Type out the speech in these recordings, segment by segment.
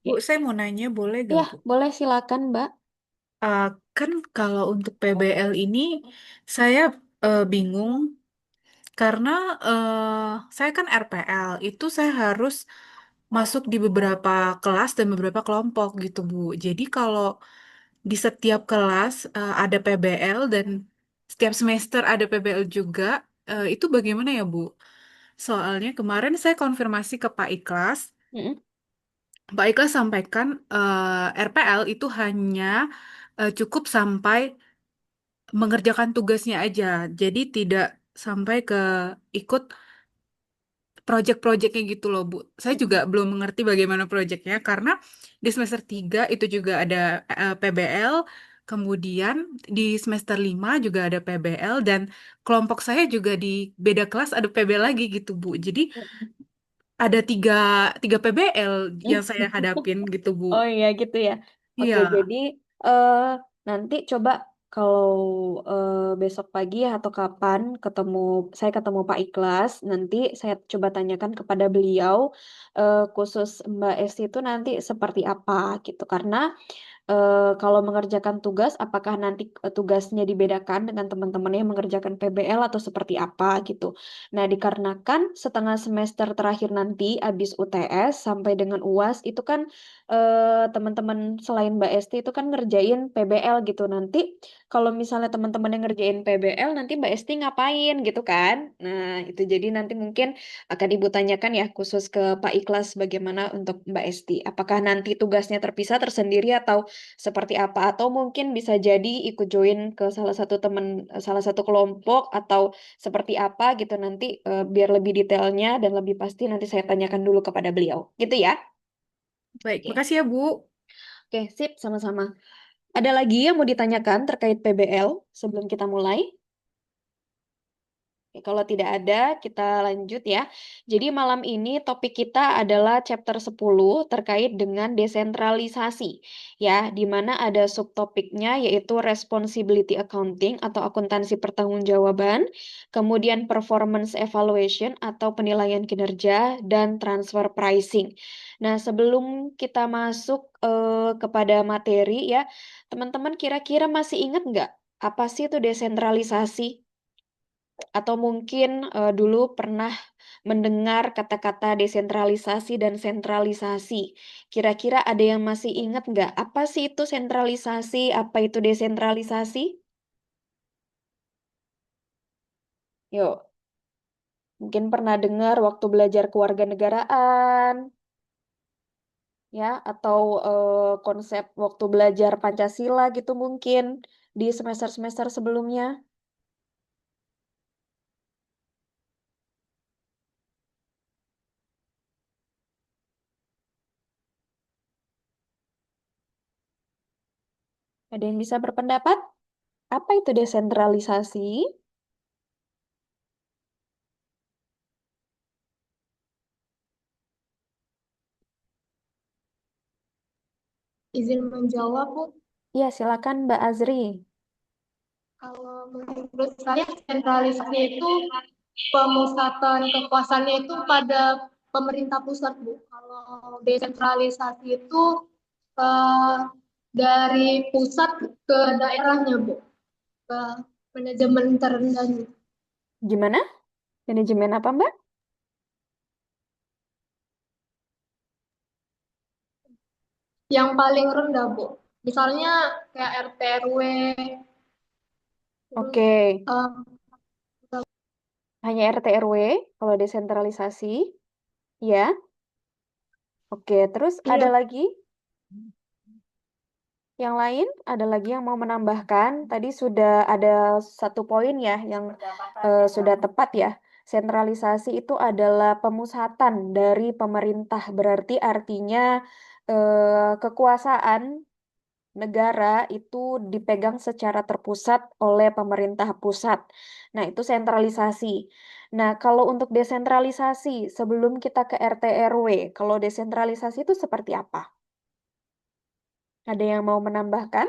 Bu, saya mau nanya, boleh gak, Ya, Bu? boleh silakan, Mbak. Uh, kan kalau untuk PBL ini, saya bingung karena saya kan RPL, itu saya harus masuk di beberapa kelas dan beberapa kelompok gitu, Bu. Jadi kalau di setiap kelas ada PBL dan setiap semester ada PBL juga, itu bagaimana ya, Bu? Soalnya kemarin saya konfirmasi ke Pak Iklas, Mm-mm. Pak Ikhlas sampaikan RPL itu hanya cukup sampai mengerjakan tugasnya aja. Jadi tidak sampai ke ikut project-projectnya gitu loh, Bu. Saya juga belum mengerti bagaimana projectnya karena di semester 3 itu juga ada PBL, kemudian di semester 5 juga ada PBL dan kelompok saya juga di beda kelas ada PBL lagi gitu, Bu. Jadi ada tiga PBL yang saya hadapin gitu, Bu. Oh iya gitu ya. Oke, Iya. jadi eh nanti coba kalau besok pagi atau kapan saya ketemu Pak Iklas, nanti saya coba tanyakan kepada beliau khusus Mbak Esti itu nanti seperti apa gitu. Karena kalau mengerjakan tugas, apakah nanti tugasnya dibedakan dengan teman-teman yang mengerjakan PBL atau seperti apa gitu. Nah, dikarenakan setengah semester terakhir nanti habis UTS sampai dengan UAS itu kan teman-teman selain Mbak Esti itu kan ngerjain PBL gitu. Nanti kalau misalnya teman-teman yang ngerjain PBL nanti Mbak Esti ngapain gitu kan. Nah, itu jadi nanti mungkin akan Ibu tanyakan ya khusus ke Pak Ikhlas bagaimana untuk Mbak Esti. Apakah nanti tugasnya terpisah tersendiri atau seperti apa atau mungkin bisa jadi ikut join ke salah satu kelompok atau seperti apa gitu nanti biar lebih detailnya dan lebih pasti nanti saya tanyakan dulu kepada beliau gitu ya. Baik, Oke. makasih ya, Bu. Oke, sip, sama-sama. Ada lagi yang mau ditanyakan terkait PBL sebelum kita mulai? Oke, kalau tidak ada, kita lanjut ya. Jadi malam ini topik kita adalah chapter 10 terkait dengan desentralisasi. Ya, di mana ada subtopiknya yaitu responsibility accounting atau akuntansi pertanggungjawaban, kemudian performance evaluation atau penilaian kinerja, dan transfer pricing. Nah, sebelum kita masuk kepada materi ya, teman-teman kira-kira masih ingat nggak apa sih itu desentralisasi? Atau mungkin dulu pernah mendengar kata-kata desentralisasi dan sentralisasi. Kira-kira ada yang masih ingat nggak? Apa sih itu sentralisasi? Apa itu desentralisasi? Yuk, mungkin pernah dengar waktu belajar kewarganegaraan, ya, atau konsep waktu belajar Pancasila gitu mungkin di semester-semester sebelumnya. Ada yang bisa berpendapat? Apa itu desentralisasi? Izin menjawab, Bu. Ya, silakan Mbak Azri. Kalau menurut saya sentralisasi itu pemusatan kekuasaannya itu pada pemerintah pusat, Bu. Kalau desentralisasi itu eh, dari pusat ke daerahnya, Bu, ke manajemen terendahnya. Gimana? Manajemen apa, Mbak? Yang paling rendah, Bu. Misalnya kayak RT RW, terus Oke, eh, hanya RT RW kalau desentralisasi, ya. Oke, terus ada iya. lagi yang lain? Ada lagi yang mau menambahkan? Tadi sudah ada satu poin ya yang sudah tepat ya. Sentralisasi itu adalah pemusatan dari pemerintah. Berarti artinya kekuasaan negara itu dipegang secara terpusat oleh pemerintah pusat. Nah, itu sentralisasi. Nah, kalau untuk desentralisasi, sebelum kita ke RT RW, kalau desentralisasi itu seperti apa? Ada yang mau menambahkan?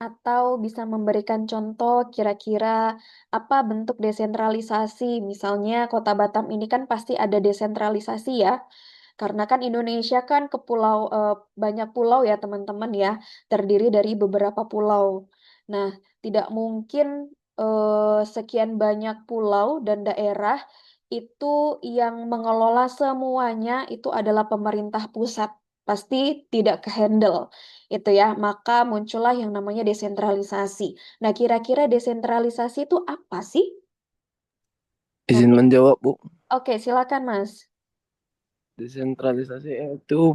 Atau bisa memberikan contoh kira-kira apa bentuk desentralisasi. Misalnya Kota Batam ini kan pasti ada desentralisasi ya. Karena kan Indonesia kan banyak pulau ya teman-teman ya, terdiri dari beberapa pulau. Nah, tidak mungkin sekian banyak pulau dan daerah itu yang mengelola semuanya itu adalah pemerintah pusat. Pasti tidak kehandle itu ya. Maka muncullah yang namanya desentralisasi. Nah, kira-kira desentralisasi itu apa sih? Izin Nanti, menjawab, Bu. oke, silakan Mas. Desentralisasi itu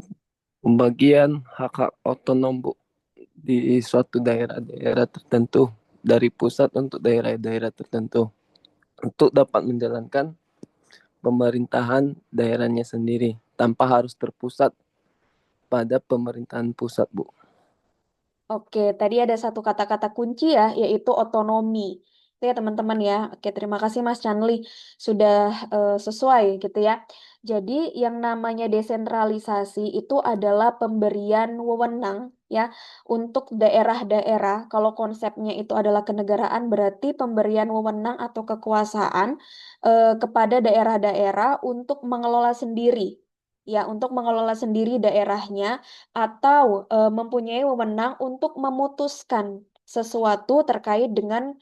pembagian hak-hak otonom, Bu, di suatu daerah-daerah tertentu dari pusat untuk daerah-daerah tertentu untuk dapat menjalankan pemerintahan daerahnya sendiri tanpa harus terpusat pada pemerintahan pusat, Bu. Oke, tadi ada satu kata-kata kunci ya, yaitu otonomi. Itu ya teman-teman ya. Oke, terima kasih Mas Chanli sudah sesuai gitu ya. Jadi yang namanya desentralisasi itu adalah pemberian wewenang ya untuk daerah-daerah. Kalau konsepnya itu adalah kenegaraan, berarti pemberian wewenang atau kekuasaan kepada daerah-daerah untuk mengelola sendiri. Ya, untuk mengelola sendiri daerahnya atau mempunyai wewenang untuk memutuskan sesuatu terkait dengan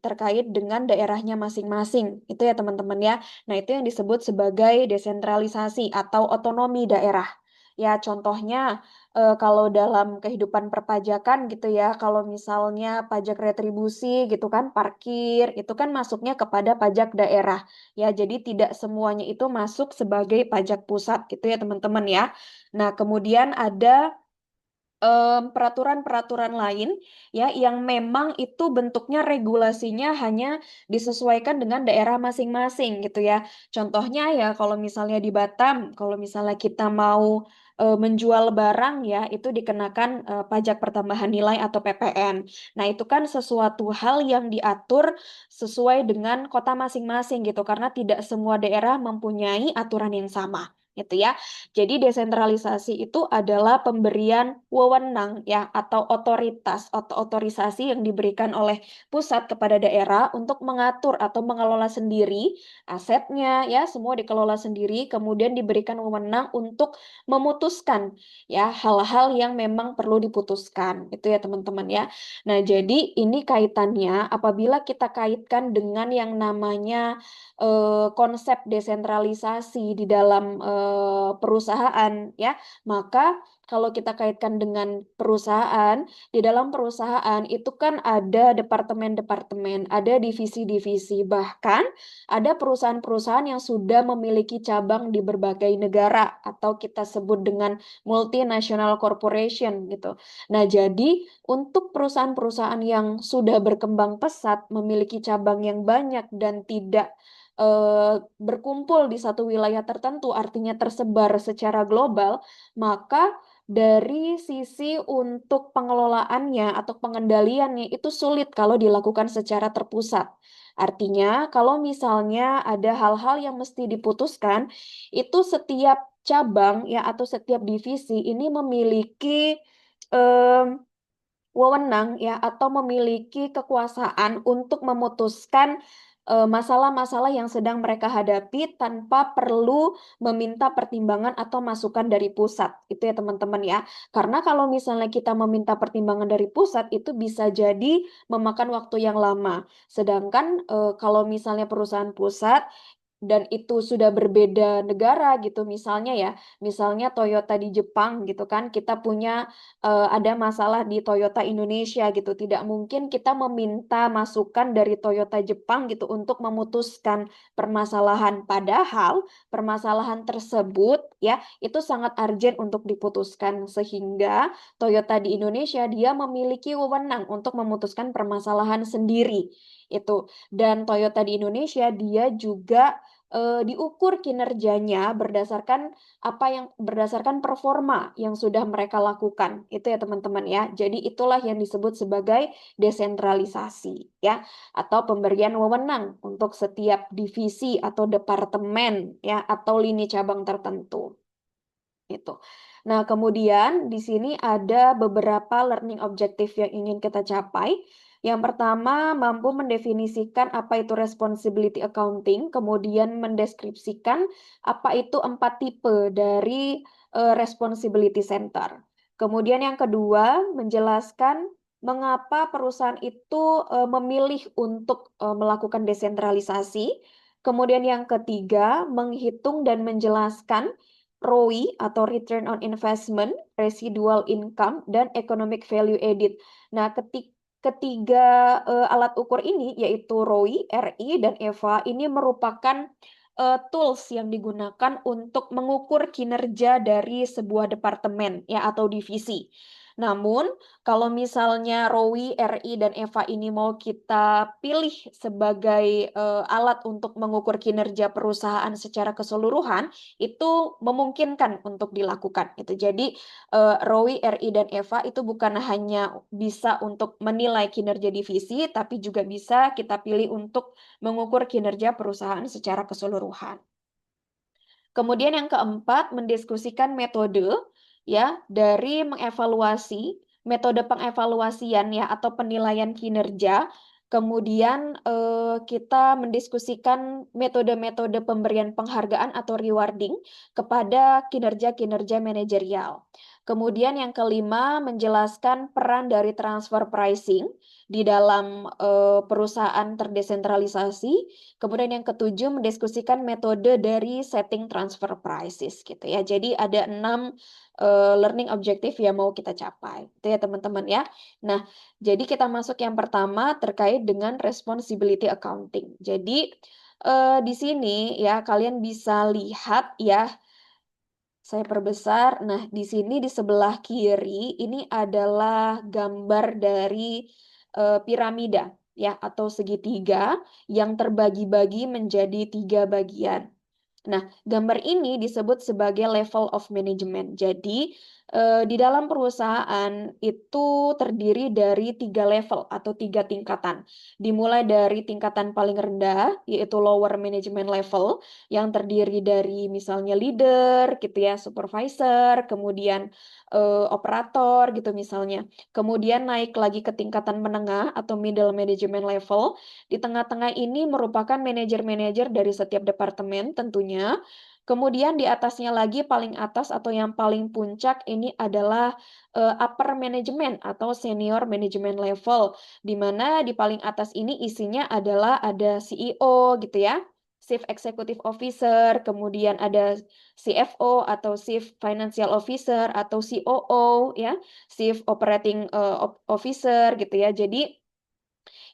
terkait dengan daerahnya masing-masing. Itu ya teman-teman ya. Nah, itu yang disebut sebagai desentralisasi atau otonomi daerah. Ya, contohnya kalau dalam kehidupan perpajakan gitu ya, kalau misalnya pajak retribusi gitu kan, parkir, itu kan masuknya kepada pajak daerah. Ya, jadi tidak semuanya itu masuk sebagai pajak pusat gitu ya teman-teman ya. Nah, kemudian ada peraturan-peraturan lain ya yang memang itu bentuknya regulasinya hanya disesuaikan dengan daerah masing-masing gitu ya. Contohnya ya kalau misalnya di Batam, kalau misalnya kita mau menjual barang ya itu dikenakan pajak pertambahan nilai atau PPN. Nah, itu kan sesuatu hal yang diatur sesuai dengan kota masing-masing gitu karena tidak semua daerah mempunyai aturan yang sama gitu ya. Jadi desentralisasi itu adalah pemberian wewenang ya atau otoritas atau otorisasi yang diberikan oleh pusat kepada daerah untuk mengatur atau mengelola sendiri asetnya ya semua dikelola sendiri kemudian diberikan wewenang untuk memutuskan ya hal-hal yang memang perlu diputuskan itu ya teman-teman ya. Nah, jadi ini kaitannya apabila kita kaitkan dengan yang namanya konsep desentralisasi di dalam perusahaan ya, maka kalau kita kaitkan dengan perusahaan, di dalam perusahaan itu kan ada departemen-departemen, ada divisi-divisi, bahkan ada perusahaan-perusahaan yang sudah memiliki cabang di berbagai negara atau kita sebut dengan multinational corporation gitu. Nah, jadi untuk perusahaan-perusahaan yang sudah berkembang pesat, memiliki cabang yang banyak dan tidak berkumpul di satu wilayah tertentu, artinya tersebar secara global, maka dari sisi untuk pengelolaannya atau pengendaliannya itu sulit kalau dilakukan secara terpusat. Artinya, kalau misalnya ada hal-hal yang mesti diputuskan, itu setiap cabang ya atau setiap divisi ini memiliki em, wewenang ya atau memiliki kekuasaan untuk memutuskan masalah-masalah yang sedang mereka hadapi tanpa perlu meminta pertimbangan atau masukan dari pusat. Itu ya teman-teman ya. Karena kalau misalnya kita meminta pertimbangan dari pusat itu bisa jadi memakan waktu yang lama. Sedangkan kalau misalnya perusahaan pusat dan itu sudah berbeda negara gitu misalnya ya misalnya Toyota di Jepang gitu kan kita punya ada masalah di Toyota Indonesia gitu tidak mungkin kita meminta masukan dari Toyota Jepang gitu untuk memutuskan permasalahan padahal permasalahan tersebut ya itu sangat urgent untuk diputuskan sehingga Toyota di Indonesia dia memiliki wewenang untuk memutuskan permasalahan sendiri itu dan Toyota di Indonesia dia juga diukur kinerjanya berdasarkan performa yang sudah mereka lakukan. Itu ya teman-teman ya. Jadi itulah yang disebut sebagai desentralisasi ya atau pemberian wewenang untuk setiap divisi atau departemen ya atau lini cabang tertentu. gitu. Nah, kemudian di sini ada beberapa learning objective yang ingin kita capai. Yang pertama, mampu mendefinisikan apa itu responsibility accounting, kemudian mendeskripsikan apa itu 4 tipe dari responsibility center. Kemudian yang kedua, menjelaskan mengapa perusahaan itu memilih untuk melakukan desentralisasi. Kemudian yang ketiga, menghitung dan menjelaskan ROI atau Return on Investment, Residual Income, dan Economic Value Added. Nah, ketiga alat ukur ini yaitu ROI, RI, dan EVA ini merupakan tools yang digunakan untuk mengukur kinerja dari sebuah departemen ya atau divisi. Namun, kalau misalnya ROI, RI, dan EVA ini mau kita pilih sebagai alat untuk mengukur kinerja perusahaan secara keseluruhan, itu memungkinkan untuk dilakukan. Itu jadi ROI, RI, dan EVA itu bukan hanya bisa untuk menilai kinerja divisi, tapi juga bisa kita pilih untuk mengukur kinerja perusahaan secara keseluruhan. Kemudian yang keempat, mendiskusikan metode ya dari mengevaluasi, metode pengevaluasian ya atau penilaian kinerja. Kemudian kita mendiskusikan metode-metode pemberian penghargaan atau rewarding kepada kinerja-kinerja manajerial. Kemudian yang kelima, menjelaskan peran dari transfer pricing di dalam perusahaan terdesentralisasi. Kemudian yang ketujuh, mendiskusikan metode dari setting transfer prices gitu ya. Jadi ada 6 learning objective yang mau kita capai. Itu ya teman-teman ya. Nah, jadi kita masuk yang pertama terkait dengan responsibility accounting. Jadi di sini ya kalian bisa lihat ya, saya perbesar. Nah, di sini di sebelah kiri ini adalah gambar dari piramida ya atau segitiga yang terbagi-bagi menjadi 3 bagian. Nah, gambar ini disebut sebagai level of management. Jadi, di dalam perusahaan itu terdiri dari 3 level atau 3 tingkatan. Dimulai dari tingkatan paling rendah, yaitu lower management level, yang terdiri dari misalnya leader, gitu ya, supervisor, kemudian operator, gitu misalnya. Kemudian naik lagi ke tingkatan menengah atau middle management level. Di tengah-tengah ini merupakan manajer-manajer dari setiap departemen tentunya. Kemudian di atasnya lagi paling atas atau yang paling puncak ini adalah upper management atau senior management level, di mana di paling atas ini isinya adalah ada CEO gitu ya, Chief Executive Officer, kemudian ada CFO atau Chief Financial Officer atau COO ya, Chief Operating Officer gitu ya. Jadi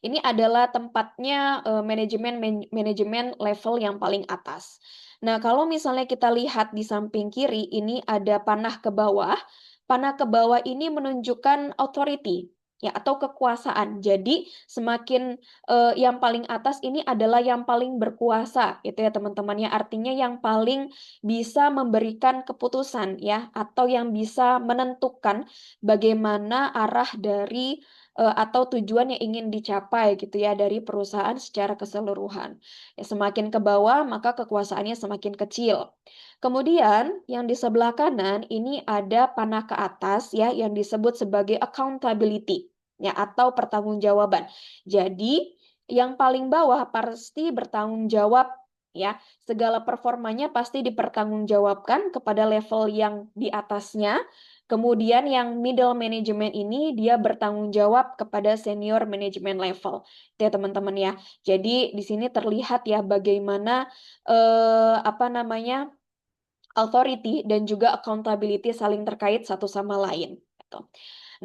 ini adalah tempatnya manajemen level yang paling atas. Nah, kalau misalnya kita lihat di samping kiri, ini ada panah ke bawah. Panah ke bawah ini menunjukkan authority ya atau kekuasaan. Jadi semakin yang paling atas ini adalah yang paling berkuasa, itu ya teman-teman ya. Artinya yang paling bisa memberikan keputusan ya atau yang bisa menentukan bagaimana arah dari atau tujuan yang ingin dicapai gitu ya dari perusahaan secara keseluruhan. Ya, semakin ke bawah maka kekuasaannya semakin kecil. Kemudian yang di sebelah kanan ini ada panah ke atas ya yang disebut sebagai accountability ya atau pertanggungjawaban. Jadi yang paling bawah pasti bertanggung jawab ya, segala performanya pasti dipertanggungjawabkan kepada level yang di atasnya. Kemudian yang middle management ini dia bertanggung jawab kepada senior management level. Itu ya teman-teman ya. Jadi di sini terlihat ya bagaimana apa namanya authority dan juga accountability saling terkait satu sama lain. Gitu.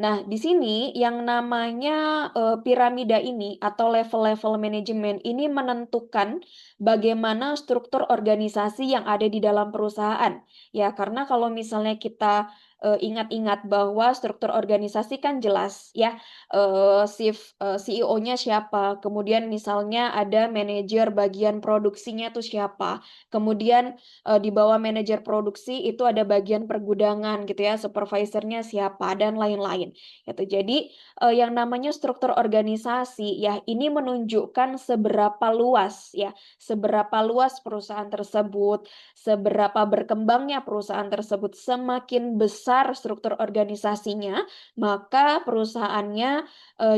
Nah, di sini yang namanya piramida ini atau level-level manajemen ini menentukan bagaimana struktur organisasi yang ada di dalam perusahaan. Ya, karena kalau misalnya kita ingat-ingat bahwa struktur organisasi kan jelas ya, CEO-nya siapa, kemudian misalnya ada manajer bagian produksinya tuh siapa, kemudian di bawah manajer produksi itu ada bagian pergudangan gitu ya, supervisornya siapa dan lain-lain. Gitu. Jadi yang namanya struktur organisasi ya ini menunjukkan seberapa luas ya, seberapa luas perusahaan tersebut, seberapa berkembangnya perusahaan tersebut. Semakin besar struktur organisasinya, maka perusahaannya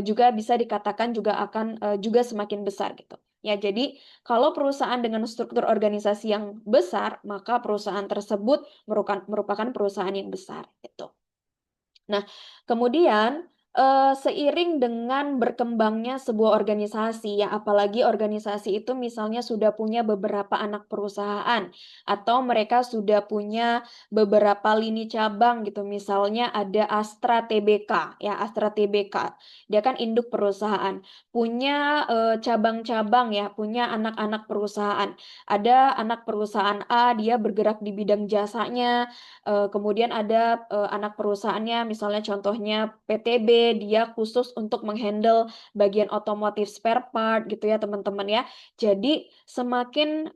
juga bisa dikatakan juga akan juga semakin besar gitu. Ya, jadi kalau perusahaan dengan struktur organisasi yang besar, maka perusahaan tersebut merupakan perusahaan yang besar gitu. Nah, kemudian seiring dengan berkembangnya sebuah organisasi ya, apalagi organisasi itu misalnya sudah punya beberapa anak perusahaan atau mereka sudah punya beberapa lini cabang gitu. Misalnya ada Astra Tbk ya, Astra Tbk. Dia kan induk perusahaan, punya cabang-cabang ya, punya anak-anak perusahaan. Ada anak perusahaan A, dia bergerak di bidang jasanya. Kemudian ada anak perusahaannya, misalnya contohnya PTB, dia khusus untuk menghandle bagian otomotif spare part gitu ya teman-teman ya. Jadi semakin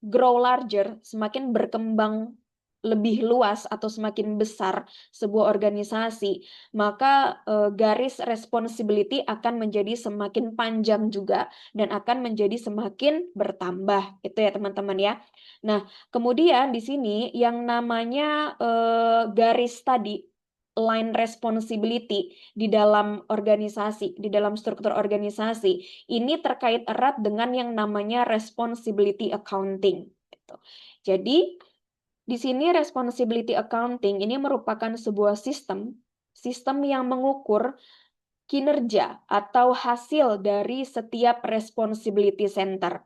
grow larger, semakin berkembang lebih luas atau semakin besar sebuah organisasi, maka garis responsibility akan menjadi semakin panjang juga dan akan menjadi semakin bertambah, itu ya teman-teman ya. Nah, kemudian di sini yang namanya garis tadi, line responsibility di dalam organisasi, di dalam struktur organisasi, ini terkait erat dengan yang namanya responsibility accounting. Gitu. Jadi, di sini responsibility accounting ini merupakan sebuah sistem yang mengukur kinerja atau hasil dari setiap responsibility center.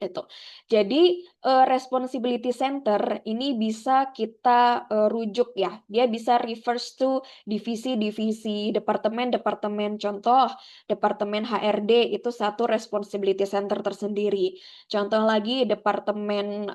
Itu. Jadi responsibility center ini bisa kita rujuk ya. Dia bisa refers to divisi-divisi, departemen-departemen. Contoh, departemen HRD itu satu responsibility center tersendiri. Contoh lagi departemen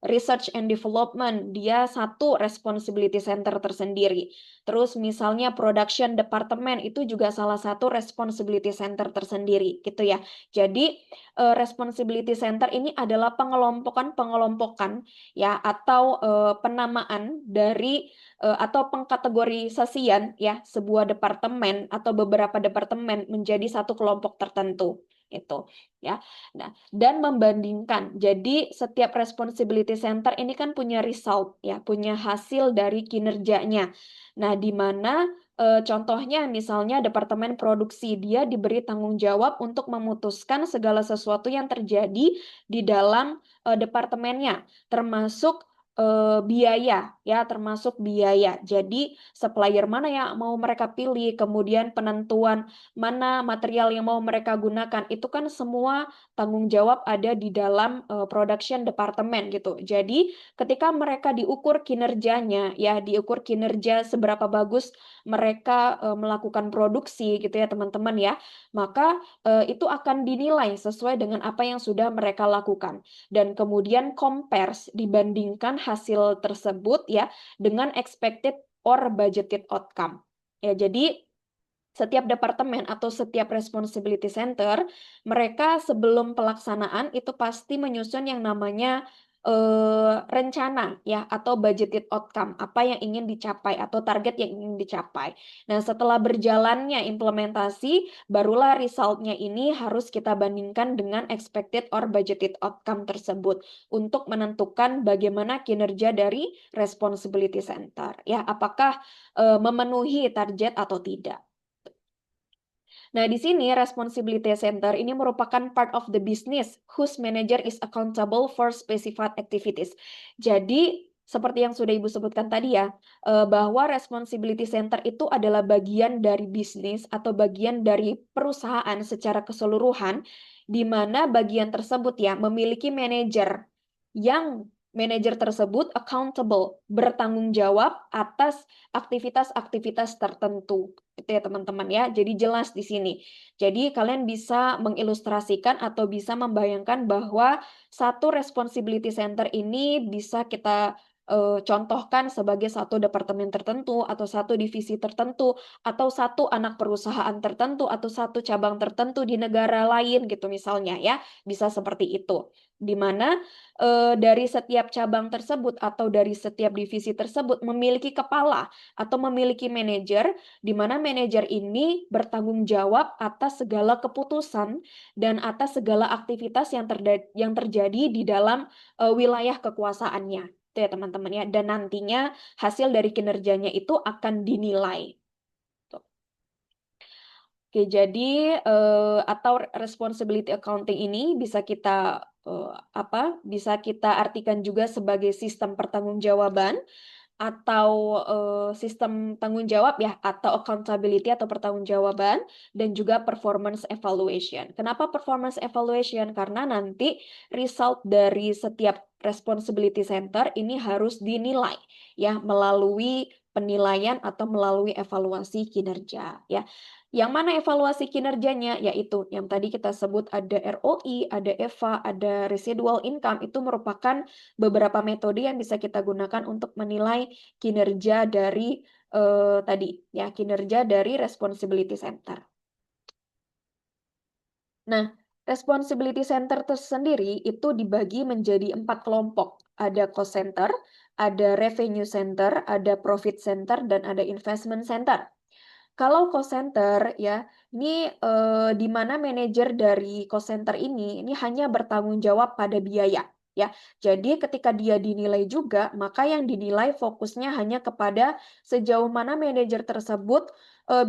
research and development, dia satu responsibility center tersendiri. Terus misalnya production department itu juga salah satu responsibility center tersendiri gitu ya. Jadi responsibility center ini adalah pengelompokan ya atau penamaan dari atau pengkategorisasian ya sebuah departemen atau beberapa departemen menjadi satu kelompok tertentu itu ya. Nah, dan membandingkan. Jadi setiap responsibility center ini kan punya result ya, punya hasil dari kinerjanya. Nah, di mana contohnya misalnya departemen produksi, dia diberi tanggung jawab untuk memutuskan segala sesuatu yang terjadi di dalam departemennya, termasuk biaya ya, termasuk biaya. Jadi supplier mana yang mau mereka pilih, kemudian penentuan mana material yang mau mereka gunakan, itu kan semua tanggung jawab ada di dalam production department gitu. Jadi ketika mereka diukur kinerjanya ya, diukur kinerja seberapa bagus mereka melakukan produksi gitu ya teman-teman ya, maka itu akan dinilai sesuai dengan apa yang sudah mereka lakukan dan kemudian compares dibandingkan hasil tersebut ya dengan expected or budgeted outcome. Ya, jadi setiap departemen atau setiap responsibility center, mereka sebelum pelaksanaan itu pasti menyusun yang namanya rencana ya atau budgeted outcome, apa yang ingin dicapai atau target yang ingin dicapai. Nah, setelah berjalannya implementasi, barulah resultnya ini harus kita bandingkan dengan expected or budgeted outcome tersebut untuk menentukan bagaimana kinerja dari responsibility center. Ya, apakah memenuhi target atau tidak. Nah, di sini responsibility center ini merupakan part of the business whose manager is accountable for specified activities. Jadi, seperti yang sudah Ibu sebutkan tadi ya, bahwa responsibility center itu adalah bagian dari bisnis atau bagian dari perusahaan secara keseluruhan, di mana bagian tersebut ya memiliki manajer yang manajer tersebut accountable, bertanggung jawab atas aktivitas-aktivitas tertentu. Itu ya teman-teman ya. Jadi jelas di sini. Jadi kalian bisa mengilustrasikan atau bisa membayangkan bahwa satu responsibility center ini bisa kita contohkan sebagai satu departemen tertentu atau satu divisi tertentu atau satu anak perusahaan tertentu atau satu cabang tertentu di negara lain gitu misalnya ya, bisa seperti itu. Di mana dari setiap cabang tersebut atau dari setiap divisi tersebut memiliki kepala atau memiliki manajer, di mana manajer ini bertanggung jawab atas segala keputusan dan atas segala aktivitas yang terjadi di dalam wilayah kekuasaannya. Itu ya teman-teman ya. Dan nantinya hasil dari kinerjanya itu akan dinilai. Tuh. Oke, jadi atau responsibility accounting ini bisa kita bisa kita artikan juga sebagai sistem pertanggungjawaban atau sistem tanggung jawab ya, atau accountability atau pertanggungjawaban, dan juga performance evaluation. Kenapa performance evaluation? Karena nanti result dari setiap responsibility center ini harus dinilai ya melalui penilaian atau melalui evaluasi kinerja ya. Yang mana evaluasi kinerjanya? Yaitu yang tadi kita sebut ada ROI, ada EVA, ada residual income, itu merupakan beberapa metode yang bisa kita gunakan untuk menilai kinerja dari kinerja dari responsibility center. Nah, responsibility center tersendiri itu dibagi menjadi 4 kelompok. Ada cost center, ada revenue center, ada profit center, dan ada investment center. Kalau cost center ya, ini di mana manajer dari cost center ini hanya bertanggung jawab pada biaya ya. Jadi ketika dia dinilai juga, maka yang dinilai fokusnya hanya kepada sejauh mana manajer tersebut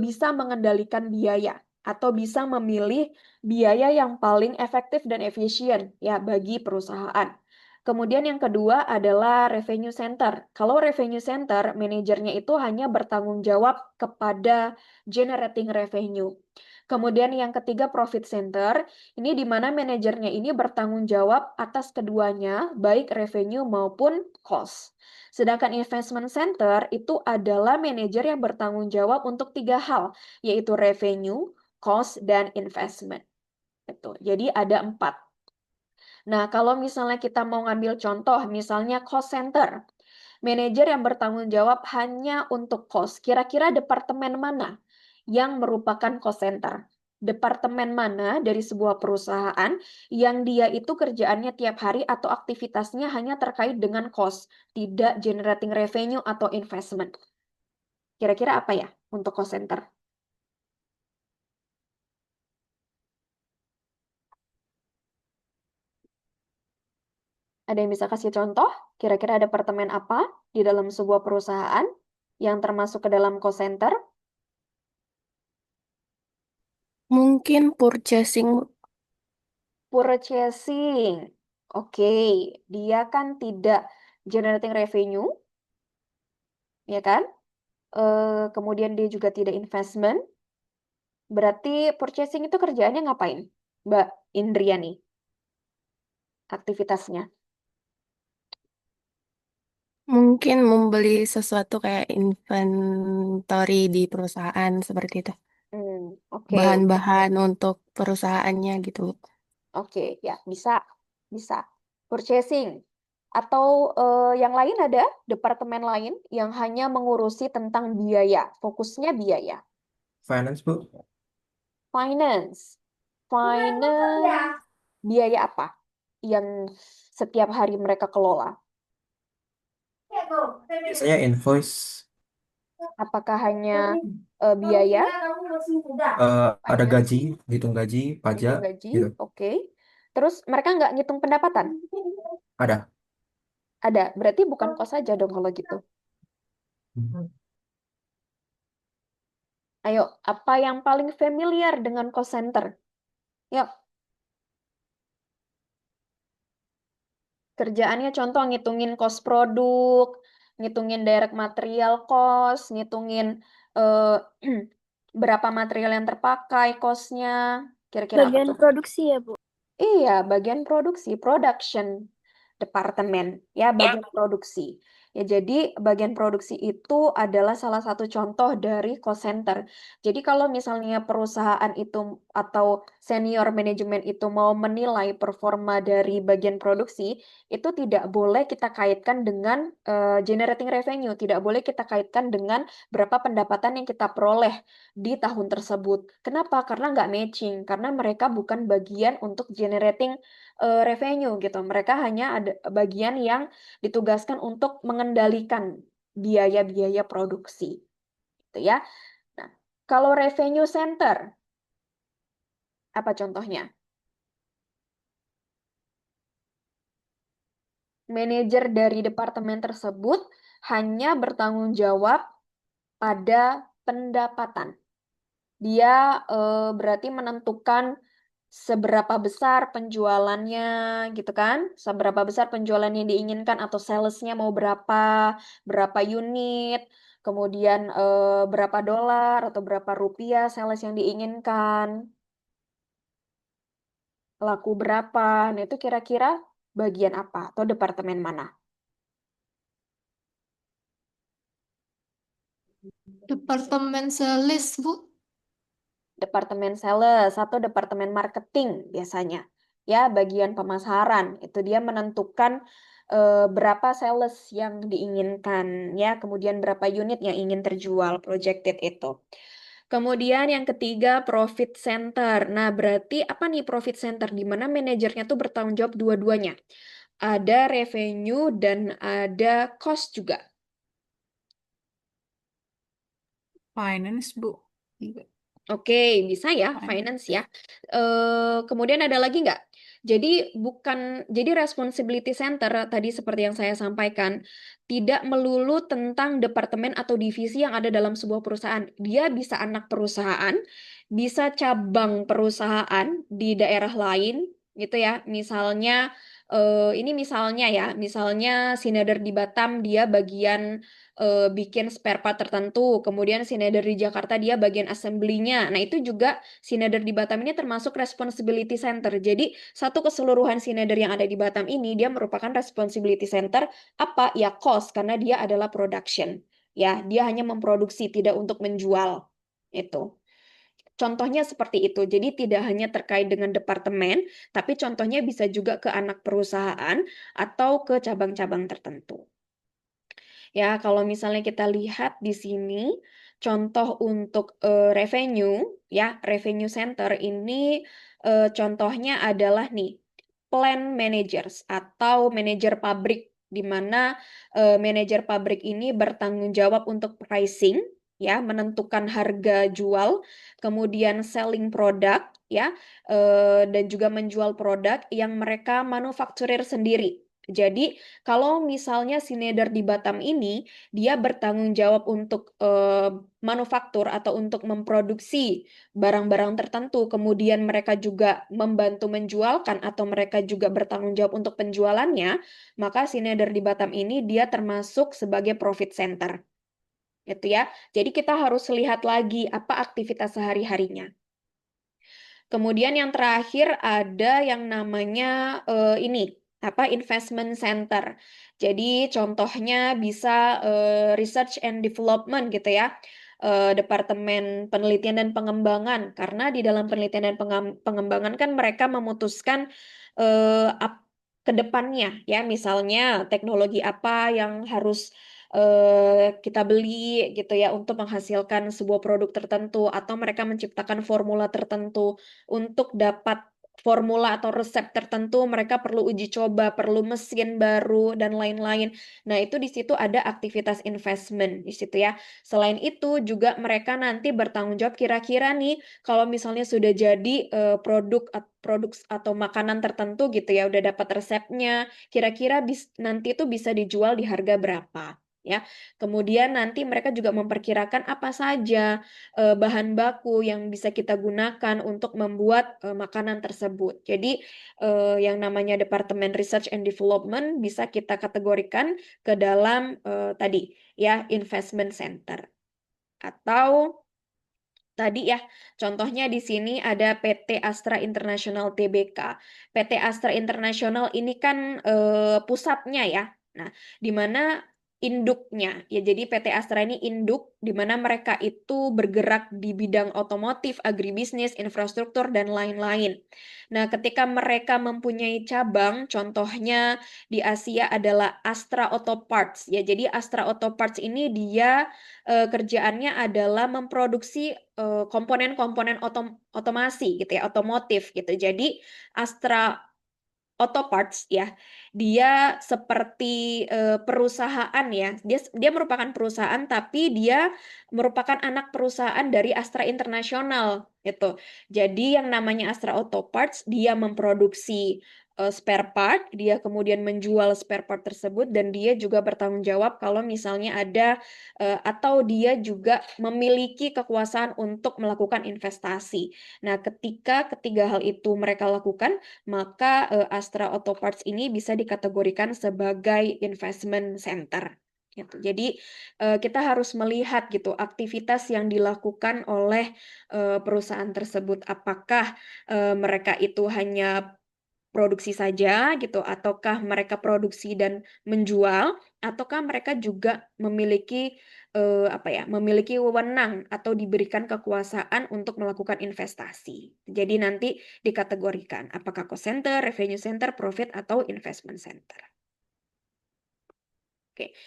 bisa mengendalikan biaya atau bisa memilih biaya yang paling efektif dan efisien ya bagi perusahaan. Kemudian yang kedua adalah revenue center. Kalau revenue center, manajernya itu hanya bertanggung jawab kepada generating revenue. Kemudian yang ketiga profit center, ini di mana manajernya ini bertanggung jawab atas keduanya, baik revenue maupun cost. Sedangkan investment center itu adalah manajer yang bertanggung jawab untuk 3 hal, yaitu revenue, cost, dan investment. Jadi ada 4. Nah, kalau misalnya kita mau ngambil contoh, misalnya cost center. Manajer yang bertanggung jawab hanya untuk cost. Kira-kira departemen mana yang merupakan cost center? Departemen mana dari sebuah perusahaan yang dia itu kerjaannya tiap hari atau aktivitasnya hanya terkait dengan cost, tidak generating revenue atau investment? Kira-kira apa ya untuk cost center? Ada yang bisa kasih contoh? Kira-kira departemen apa di dalam sebuah perusahaan yang termasuk ke dalam cost center? Mungkin purchasing. Purchasing. Oke, dia kan tidak generating revenue, ya kan? Kemudian dia juga tidak investment. Berarti purchasing itu kerjaannya ngapain, Mbak Indriani? Aktivitasnya. Mungkin membeli sesuatu kayak inventory di perusahaan seperti itu. Oke. Bahan-bahan untuk perusahaannya gitu. Oke, ya bisa, bisa. Purchasing. Atau yang lain ada departemen lain yang hanya mengurusi tentang biaya, fokusnya biaya. Finance, Bu. Finance. Finance, biaya apa yang setiap hari mereka kelola? Biasanya invoice, Apakah hanya biaya, ada gaji, hitung gaji, hitung pajak, gaji? gitu. Oke. Terus mereka nggak ngitung pendapatan? Ada. Ada. Berarti bukan kos saja dong kalau gitu. Ayo, apa yang paling familiar dengan cost center? Yuk, kerjaannya contoh ngitungin cost produk, ngitungin direct material cost, ngitungin eh, berapa material yang terpakai cost-nya. Kira-kira apa Bagian tuh? produksi ya, Bu? Iya, bagian produksi, production departemen, ya, bagian produksi. Ya, jadi bagian produksi itu adalah salah satu contoh dari cost center. Jadi kalau misalnya perusahaan itu atau senior manajemen itu mau menilai performa dari bagian produksi, itu tidak boleh kita kaitkan dengan generating revenue, tidak boleh kita kaitkan dengan berapa pendapatan yang kita peroleh di tahun tersebut. Kenapa? Karena nggak matching, karena mereka bukan bagian untuk generating revenue gitu. Mereka hanya ada bagian yang ditugaskan untuk mengendalikan biaya-biaya produksi, gitu ya. Nah, kalau revenue center, apa contohnya? Manajer dari departemen tersebut hanya bertanggung jawab pada pendapatan. Dia berarti menentukan seberapa besar penjualannya, gitu kan? Seberapa besar penjualan yang diinginkan atau salesnya mau berapa unit, kemudian berapa dolar atau berapa rupiah sales yang diinginkan, laku berapa. Nah, itu kira-kira bagian apa atau departemen mana? Departemen sales, Bu. Departemen sales atau departemen marketing biasanya. Ya, bagian pemasaran itu dia menentukan berapa sales yang diinginkan ya, kemudian berapa unit yang ingin terjual projected itu. Kemudian yang ketiga profit center. Nah, berarti apa nih profit center? Di mana manajernya tuh bertanggung jawab dua-duanya. Ada revenue dan ada cost juga. Finance, Bu. Iya, Oke, bisa ya, finance. finance ya. Kemudian ada lagi nggak? Jadi responsibility center tadi seperti yang saya sampaikan, tidak melulu tentang departemen atau divisi yang ada dalam sebuah perusahaan. Dia bisa anak perusahaan, bisa cabang perusahaan di daerah lain, gitu ya. Misalnya, ini misalnya ya, misalnya Schneider di Batam dia bagian bikin spare part tertentu. Kemudian Schneider di Jakarta dia bagian assembly-nya. Nah, itu juga Schneider di Batam ini termasuk responsibility center. Jadi, satu keseluruhan Schneider yang ada di Batam ini dia merupakan responsibility center apa? Ya cost karena dia adalah production. Ya, dia hanya memproduksi tidak untuk menjual. Itu. Contohnya seperti itu. Jadi tidak hanya terkait dengan departemen, tapi contohnya bisa juga ke anak perusahaan atau ke cabang-cabang tertentu. Ya, kalau misalnya kita lihat di sini, contoh untuk revenue, ya, revenue center ini contohnya adalah nih, plant managers atau manajer pabrik, di mana manajer pabrik ini bertanggung jawab untuk pricing, ya, menentukan harga jual, kemudian selling produk, ya, dan juga menjual produk yang mereka manufakturir sendiri. Jadi, kalau misalnya Schneider di Batam ini, dia bertanggung jawab untuk manufaktur atau untuk memproduksi barang-barang tertentu, kemudian mereka juga membantu menjualkan atau mereka juga bertanggung jawab untuk penjualannya, maka Schneider di Batam ini dia termasuk sebagai profit center. Gitu ya. Jadi kita harus lihat lagi apa aktivitas sehari-harinya. Kemudian yang terakhir ada yang namanya ini apa investment center. Jadi contohnya bisa research and development gitu ya. Departemen penelitian dan pengembangan karena di dalam penelitian dan pengembangan kan mereka memutuskan ke depannya ya misalnya teknologi apa yang harus kita beli gitu ya untuk menghasilkan sebuah produk tertentu atau mereka menciptakan formula tertentu untuk dapat formula atau resep tertentu mereka perlu uji coba, perlu mesin baru dan lain-lain. Nah, itu di situ ada aktivitas investment di situ ya. Selain itu juga mereka nanti bertanggung jawab kira-kira nih kalau misalnya sudah jadi produk atau makanan tertentu gitu ya, udah dapat resepnya, kira-kira nanti itu bisa dijual di harga berapa. Ya, kemudian nanti mereka juga memperkirakan apa saja bahan baku yang bisa kita gunakan untuk membuat makanan tersebut. Jadi yang namanya Departemen Research and Development bisa kita kategorikan ke dalam tadi ya investment center atau tadi ya contohnya di sini ada PT Astra International Tbk. PT Astra International ini kan pusatnya ya. Nah, di mana induknya. Ya, jadi PT Astra ini induk di mana mereka itu bergerak di bidang otomotif, agribisnis, infrastruktur, dan lain-lain. Nah, ketika mereka mempunyai cabang, contohnya di Asia adalah Astra Auto Parts. Ya, jadi Astra Auto Parts ini dia kerjaannya adalah memproduksi komponen-komponen otomasi gitu ya, otomotif gitu. Jadi Astra Auto Parts ya, dia seperti perusahaan ya. Dia merupakan perusahaan tapi dia merupakan anak perusahaan dari Astra International gitu. Jadi yang namanya Astra Auto Parts dia memproduksi spare part, dia kemudian menjual spare part tersebut dan dia juga bertanggung jawab kalau misalnya ada atau dia juga memiliki kekuasaan untuk melakukan investasi. Nah, ketika ketiga hal itu mereka lakukan, maka Astra Auto Parts ini bisa dikategorikan sebagai investment center. Gitu. Jadi kita harus melihat gitu aktivitas yang dilakukan oleh perusahaan tersebut. Apakah mereka itu hanya produksi saja gitu, ataukah mereka produksi dan menjual, ataukah mereka juga memiliki apa ya, memiliki wewenang atau diberikan kekuasaan untuk melakukan investasi. Jadi nanti dikategorikan apakah cost center, revenue center, profit atau investment center. Oke.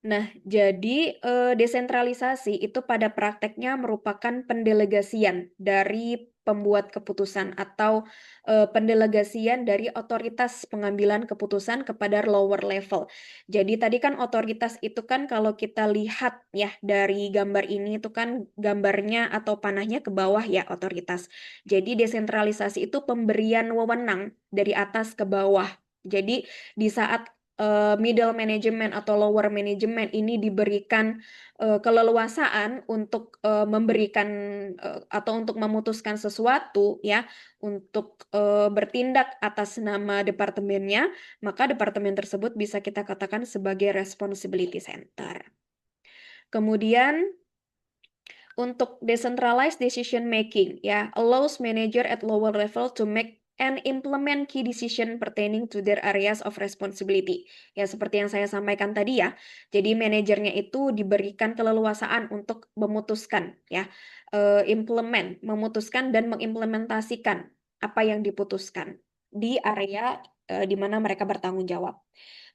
Nah, jadi desentralisasi itu pada prakteknya merupakan pendelegasian dari pembuat keputusan atau pendelegasian dari otoritas pengambilan keputusan kepada lower level. Jadi tadi kan otoritas itu kan kalau kita lihat ya dari gambar ini itu kan gambarnya atau panahnya ke bawah ya otoritas. Jadi desentralisasi itu pemberian wewenang dari atas ke bawah. Jadi di saat middle management atau lower management ini diberikan keleluasaan untuk memberikan atau untuk memutuskan sesuatu ya, untuk bertindak atas nama departemennya, maka departemen tersebut bisa kita katakan sebagai responsibility center. Kemudian untuk decentralized decision making ya, allows manager at lower level to make and implement key decision pertaining to their areas of responsibility. Ya, seperti yang saya sampaikan tadi ya. Jadi manajernya itu diberikan keleluasaan untuk memutuskan ya, memutuskan dan mengimplementasikan apa yang diputuskan di area di mana mereka bertanggung jawab.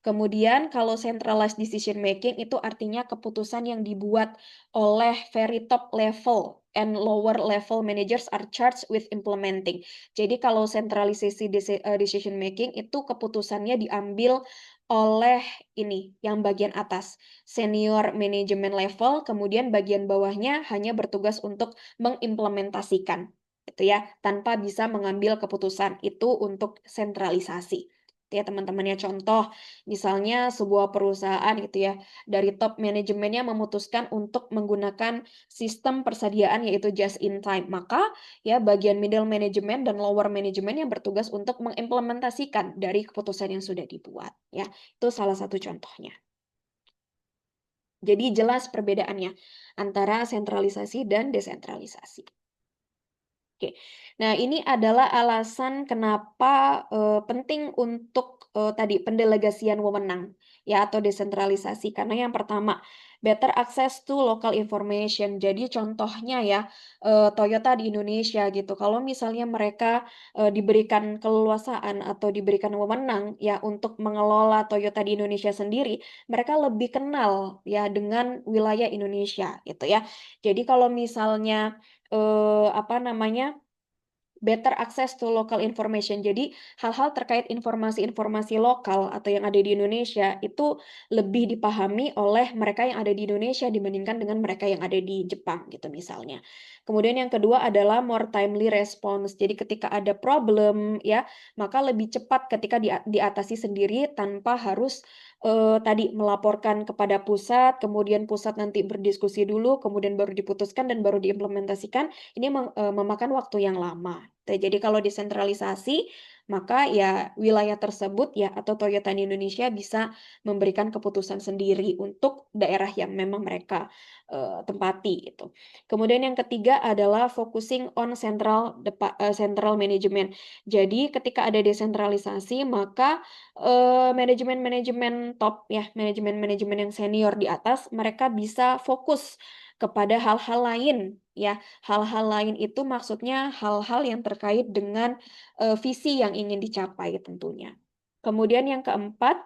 Kemudian kalau centralized decision making itu artinya keputusan yang dibuat oleh very top level and lower level managers are charged with implementing. Jadi kalau sentralisasi decision making itu keputusannya diambil oleh ini yang bagian atas, senior management level, kemudian bagian bawahnya hanya bertugas untuk mengimplementasikan gitu ya, tanpa bisa mengambil keputusan. Itu untuk sentralisasi. Ya teman-temannya, contoh misalnya sebuah perusahaan gitu ya, dari top manajemennya memutuskan untuk menggunakan sistem persediaan yaitu just in time. Maka ya bagian middle management dan lower management yang bertugas untuk mengimplementasikan dari keputusan yang sudah dibuat ya. Itu salah satu contohnya. Jadi jelas perbedaannya antara sentralisasi dan desentralisasi. Oke. Nah, ini adalah alasan kenapa penting untuk tadi pendelegasian wewenang ya atau desentralisasi, karena yang pertama better access to local information. Jadi contohnya ya Toyota di Indonesia gitu. Kalau misalnya mereka diberikan keleluasaan atau diberikan wewenang ya untuk mengelola Toyota di Indonesia sendiri, mereka lebih kenal ya dengan wilayah Indonesia gitu ya. Jadi kalau misalnya apa namanya, better access to local information. Jadi hal-hal terkait informasi-informasi lokal atau yang ada di Indonesia itu lebih dipahami oleh mereka yang ada di Indonesia dibandingkan dengan mereka yang ada di Jepang gitu misalnya. Kemudian yang kedua adalah more timely response. Jadi ketika ada problem ya, maka lebih cepat ketika diatasi sendiri tanpa harus tadi melaporkan kepada pusat, kemudian pusat nanti berdiskusi dulu, kemudian baru diputuskan dan baru diimplementasikan. Ini memakan waktu yang lama. Jadi kalau desentralisasi maka ya wilayah tersebut ya atau Toyota di Indonesia bisa memberikan keputusan sendiri untuk daerah yang memang mereka tempati gitu. Kemudian yang ketiga adalah focusing on central management. Jadi ketika ada desentralisasi maka manajemen-manajemen top ya, manajemen-manajemen yang senior di atas mereka bisa fokus kepada hal-hal lain ya. Hal-hal lain itu maksudnya hal-hal yang terkait dengan visi yang ingin dicapai tentunya. Kemudian yang keempat,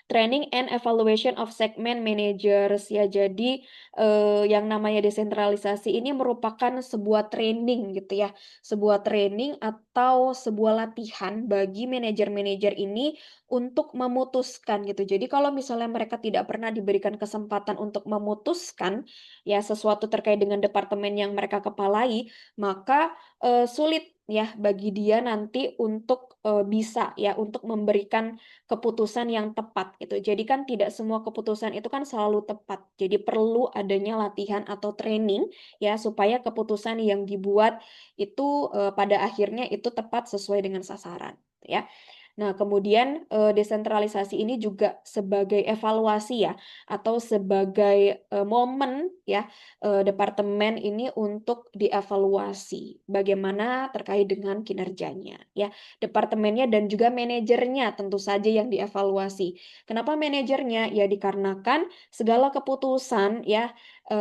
training and evaluation of segment managers ya. Jadi yang namanya desentralisasi ini merupakan sebuah training gitu ya. Sebuah training atau sebuah latihan bagi manajer-manajer ini untuk memutuskan gitu. Jadi kalau misalnya mereka tidak pernah diberikan kesempatan untuk memutuskan ya sesuatu terkait dengan departemen yang mereka kepalai, maka sulit ya bagi dia nanti untuk bisa ya untuk memberikan keputusan yang tepat gitu. Jadi kan tidak semua keputusan itu kan selalu tepat. Jadi perlu adanya latihan atau training ya supaya keputusan yang dibuat itu pada akhirnya itu tepat sesuai dengan sasaran ya. Nah, kemudian desentralisasi ini juga sebagai evaluasi ya atau sebagai momen ya departemen ini untuk dievaluasi bagaimana terkait dengan kinerjanya ya. Departemennya dan juga manajernya tentu saja yang dievaluasi. Kenapa manajernya? Ya dikarenakan segala keputusan ya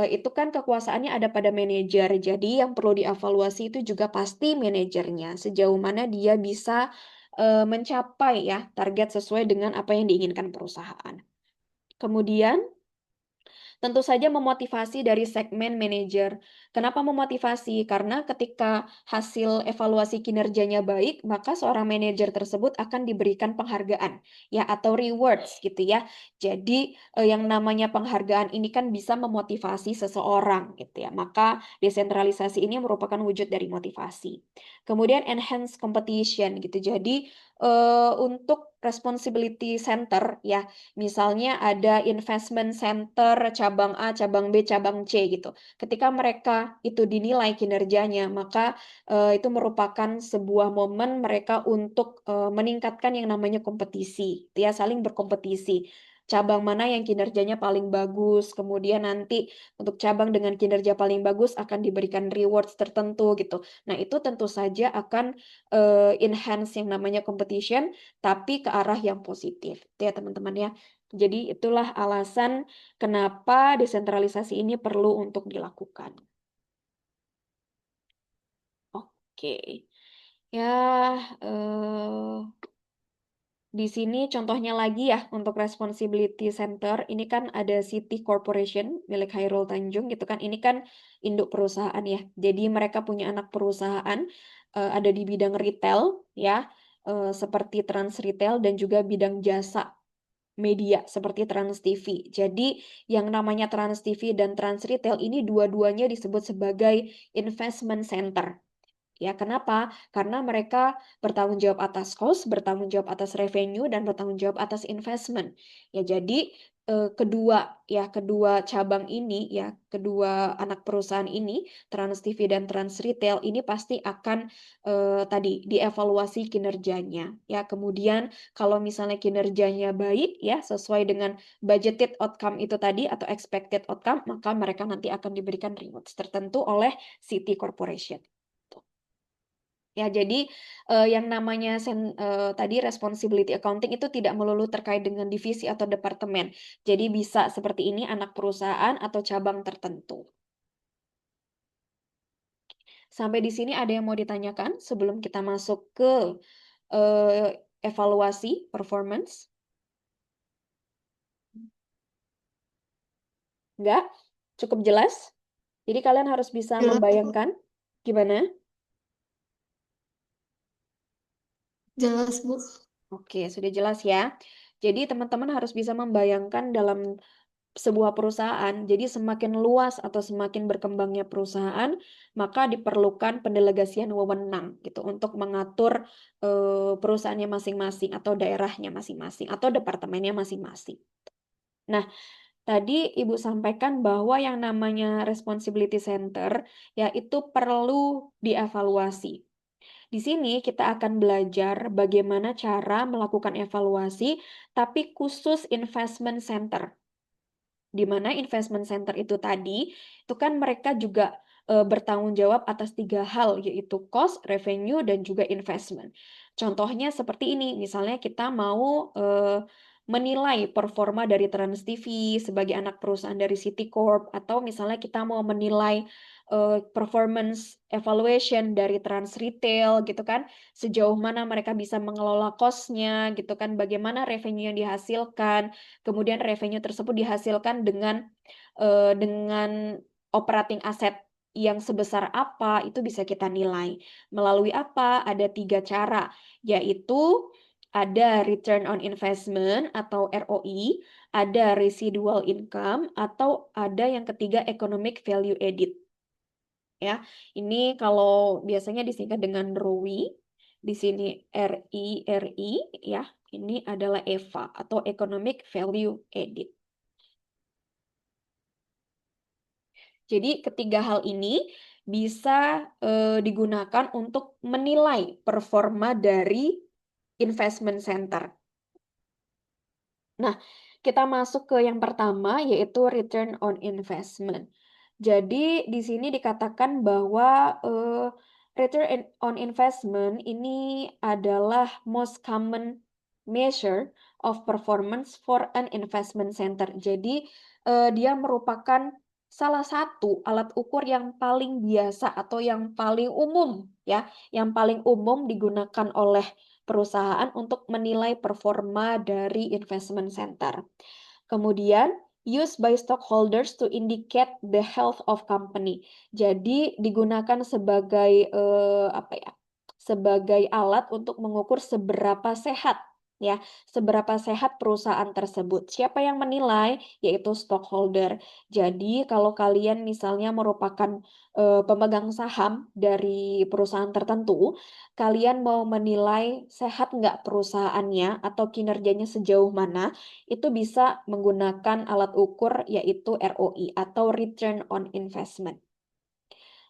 itu kan kekuasaannya ada pada manajer. Jadi yang perlu dievaluasi itu juga pasti manajernya. Sejauh mana dia bisa mencapai ya target sesuai dengan apa yang diinginkan perusahaan. Kemudian tentu saja memotivasi dari segmen manajer. Kenapa memotivasi? Karena ketika hasil evaluasi kinerjanya baik, maka seorang manajer tersebut akan diberikan penghargaan ya atau rewards gitu ya. Jadi yang namanya penghargaan ini kan bisa memotivasi seseorang gitu ya. Maka desentralisasi ini merupakan wujud dari motivasi. Kemudian enhance competition gitu. Jadi untuk responsibility center ya. Misalnya ada investment center cabang A, cabang B, cabang C gitu. Ketika mereka itu dinilai kinerjanya, maka itu merupakan sebuah momen mereka untuk meningkatkan yang namanya kompetisi, ya saling berkompetisi. Cabang mana yang kinerjanya paling bagus, kemudian nanti untuk cabang dengan kinerja paling bagus akan diberikan rewards tertentu gitu. Nah, itu tentu saja akan enhance yang namanya competition, tapi ke arah yang positif, ya teman-teman ya. Jadi itulah alasan kenapa desentralisasi ini perlu untuk dilakukan. Oke. Ya, eh, di sini contohnya lagi ya untuk responsibility center. Ini kan ada City Corporation milik Hairul Tanjung gitu kan. Ini kan induk perusahaan ya. Jadi mereka punya anak perusahaan ada di bidang retail ya, seperti Trans Retail dan juga bidang jasa media seperti Trans TV. Jadi yang namanya Trans TV dan Trans Retail ini dua-duanya disebut sebagai investment center. Ya, kenapa? Karena mereka bertanggung jawab atas cost, bertanggung jawab atas revenue, dan bertanggung jawab atas investment. Ya, jadi kedua cabang ini ya, kedua anak perusahaan ini, Trans TV dan Trans Retail ini pasti akan tadi dievaluasi kinerjanya. Ya, kemudian kalau misalnya kinerjanya baik ya, sesuai dengan budgeted outcome itu tadi atau expected outcome, maka mereka nanti akan diberikan rewards tertentu oleh City Corporation. Ya, jadi yang namanya tadi responsibility accounting itu tidak melulu terkait dengan divisi atau departemen. Jadi bisa seperti ini anak perusahaan atau cabang tertentu. Sampai di sini ada yang mau ditanyakan sebelum kita masuk ke evaluasi performance? Enggak? Cukup jelas? Jadi kalian harus bisa Jelas, Bu. membayangkan gimana? Jelas, Bu. Oke, sudah jelas ya. Jadi teman-teman harus bisa membayangkan dalam sebuah perusahaan, jadi semakin luas atau semakin berkembangnya perusahaan, maka diperlukan pendelegasian wewenang gitu untuk mengatur perusahaannya masing-masing atau daerahnya masing-masing atau departemennya masing-masing. Nah, tadi Ibu sampaikan bahwa yang namanya responsibility center ya itu perlu dievaluasi. Di sini kita akan belajar bagaimana cara melakukan evaluasi, tapi khusus investment center. Di mana investment center itu tadi, itu kan mereka juga bertanggung jawab atas 3 hal, yaitu cost, revenue, dan juga investment. Contohnya seperti ini, misalnya kita mau menilai performa dari Trans TV sebagai anak perusahaan dari Citicorp, atau misalnya kita mau menilai performance evaluation dari Trans Retail gitu kan, sejauh mana mereka bisa mengelola cost-nya gitu kan, bagaimana revenue yang dihasilkan, kemudian revenue tersebut dihasilkan dengan operating asset yang sebesar apa, itu bisa kita nilai. Melalui apa? Ada 3 cara, yaitu ada return on investment atau ROI, ada residual income, atau ada yang ketiga economic value added. Ya, ini kalau biasanya disingkat dengan ROI, di sini RI, ya, ini adalah EVA atau economic value added. Jadi ketiga hal ini bisa digunakan untuk menilai performa dari investment center. Nah, kita masuk ke yang pertama, yaitu return on investment. Jadi di sini dikatakan bahwa return on investment ini adalah most common measure of performance for an investment center. Jadi dia merupakan salah satu alat ukur yang paling biasa atau yang paling umum, ya, yang paling umum digunakan oleh perusahaan untuk menilai performa dari investment center. Kemudian, used by stockholders to indicate the health of company. Jadi digunakan sebagai apa ya? Sebagai alat untuk mengukur seberapa sehat, ya, seberapa sehat perusahaan tersebut. Siapa yang menilai? Yaitu stockholder. Jadi kalau kalian misalnya merupakan pemegang saham dari perusahaan tertentu, kalian mau menilai sehat nggak perusahaannya atau kinerjanya sejauh mana, itu bisa menggunakan alat ukur yaitu ROI atau Return on Investment.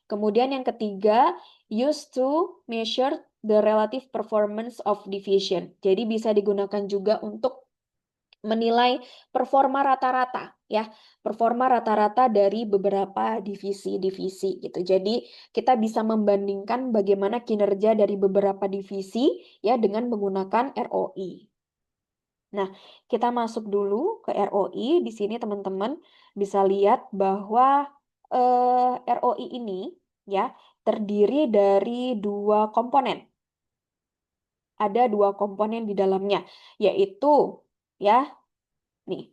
Kemudian yang ketiga, used to measure the relative performance of division. Jadi bisa digunakan juga untuk menilai performa rata-rata, ya, performa rata-rata dari beberapa divisi-divisi gitu. Jadi kita bisa membandingkan bagaimana kinerja dari beberapa divisi ya dengan menggunakan ROI. Nah, kita masuk dulu ke ROI. Di sini teman-teman bisa lihat bahwa ROI ini ya terdiri dari 2 komponen. Ada 2 komponen di dalamnya, yaitu ya nih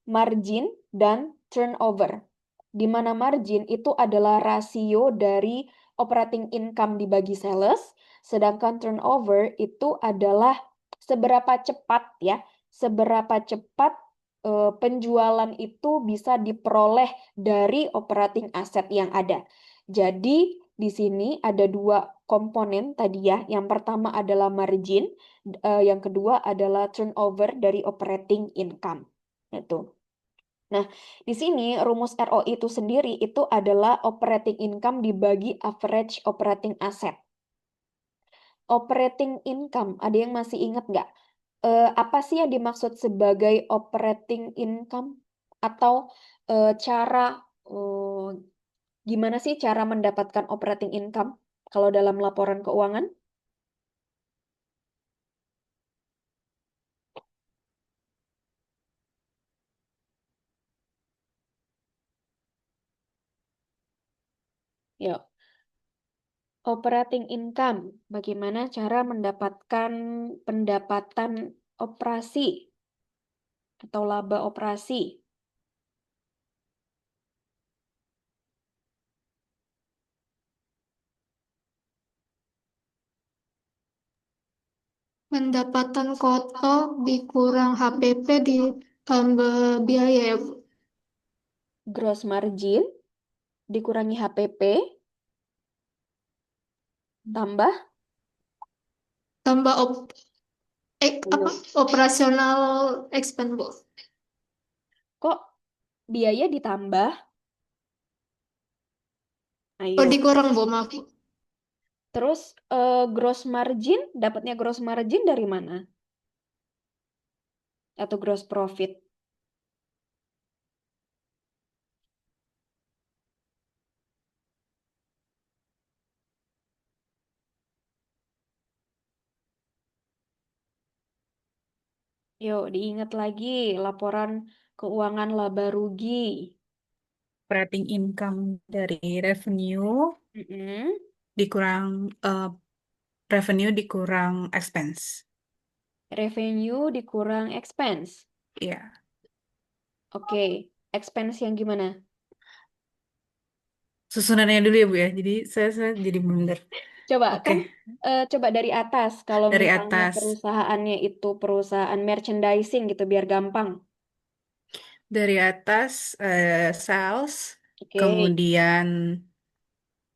margin dan turnover. Di mana margin itu adalah rasio dari operating income dibagi sales, sedangkan turnover itu adalah seberapa cepat ya, seberapa cepat penjualan itu bisa diperoleh dari operating asset yang ada. Jadi di sini ada 2 komponen tadi ya. Yang pertama adalah margin, yang kedua adalah turnover dari operating income. Itu. Nah, di sini rumus ROI itu sendiri itu adalah operating income dibagi average operating asset. Operating income, ada yang masih ingat nggak? Apa sih yang dimaksud sebagai operating income? Atau cara gimana sih cara mendapatkan operating income kalau dalam laporan keuangan? Yuk. Operating income, bagaimana cara mendapatkan pendapatan operasi atau laba operasi? Pendapatan kotor dikurang HPP ditambah biaya ya, Bu. Gross margin dikurangi HPP tambah Tambah apa? Operasional expense, Bu. kok biaya ditambah? Oh, Ayo. dikurang, Bu, maaf. Terus gross margin, dapatnya gross margin dari mana? Atau gross profit? Yuk, diingat lagi laporan keuangan laba rugi. Operating income dari revenue Mm-mm. dikurang revenue dikurang expense. Revenue dikurang expense. Iya. Oke, expense yang gimana? Susunannya dulu ya Bu ya. Jadi saya jadi blunder. Coba Oke, kan coba dari atas. Kalau dari misalnya atas. perusahaannya itu perusahaan merchandising gitu biar gampang. Dari atas sales, Oke. kemudian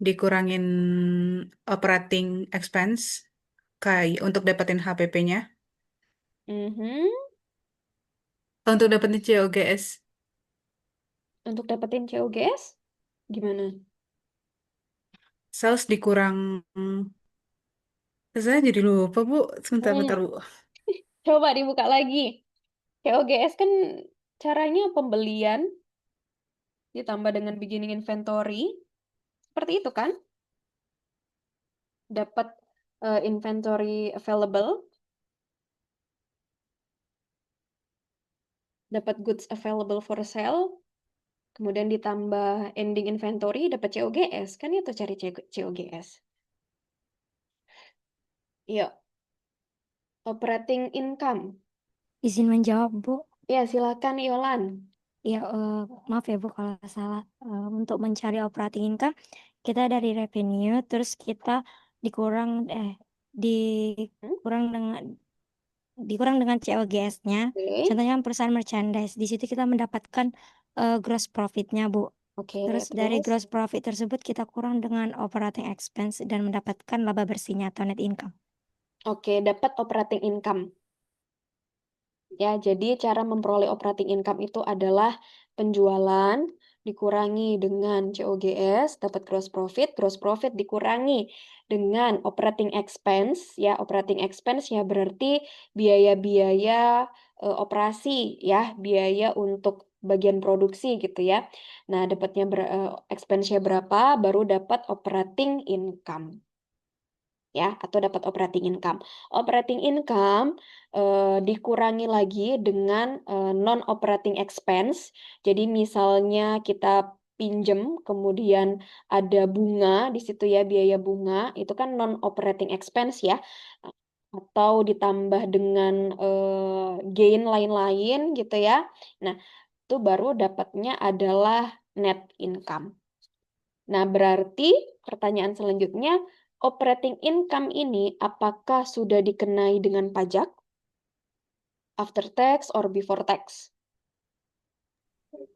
dikurangin operating expense kayak untuk dapetin HPP-nya. Mhm. Untuk dapetin COGS, Untuk dapetin COGS gimana? sales dikurang. Saya jadi lupa Bu. Sebentar, bentar Hmm, Bu. Coba dibuka lagi. COGS kan caranya pembelian ditambah dengan beginning inventory. Seperti itu kan? Dapat inventory available, dapat goods available for sale, kemudian ditambah ending inventory, dapat COGS. Kan itu cari COGS. Yuk, operating income. Izin menjawab, Bu. Ya, silakan Yolan. Ya, maaf ya, Bu, kalau salah. Untuk mencari operating income, kita dari revenue, terus kita dikurang, dikurang dengan COGS-nya. Oke. Contohnya perusahaan merchandise. Di situ kita mendapatkan gross profit-nya, Bu. Oke, Terus dari terus? gross profit tersebut kita kurang dengan operating expense dan mendapatkan laba bersihnya atau net income. Oke, dapat operating income. Ya, jadi cara memperoleh operating income itu adalah penjualan dikurangi dengan COGS, dapat gross profit dikurangi dengan operating expense, ya, operating expense ya berarti biaya-biaya operasi, ya, biaya untuk bagian produksi gitu ya. Nah, dapatnya expense-nya berapa, baru dapat operating income. Ya, atau dapat operating income. Operating income dikurangi lagi dengan non operating expense. Jadi misalnya kita pinjem kemudian ada bunga di situ ya, biaya bunga, itu kan non operating expense ya. Atau ditambah dengan gain lain-lain gitu ya. Nah, itu baru dapatnya adalah net income. Nah, berarti pertanyaan selanjutnya, operating income ini apakah sudah dikenai dengan pajak? After tax or before tax?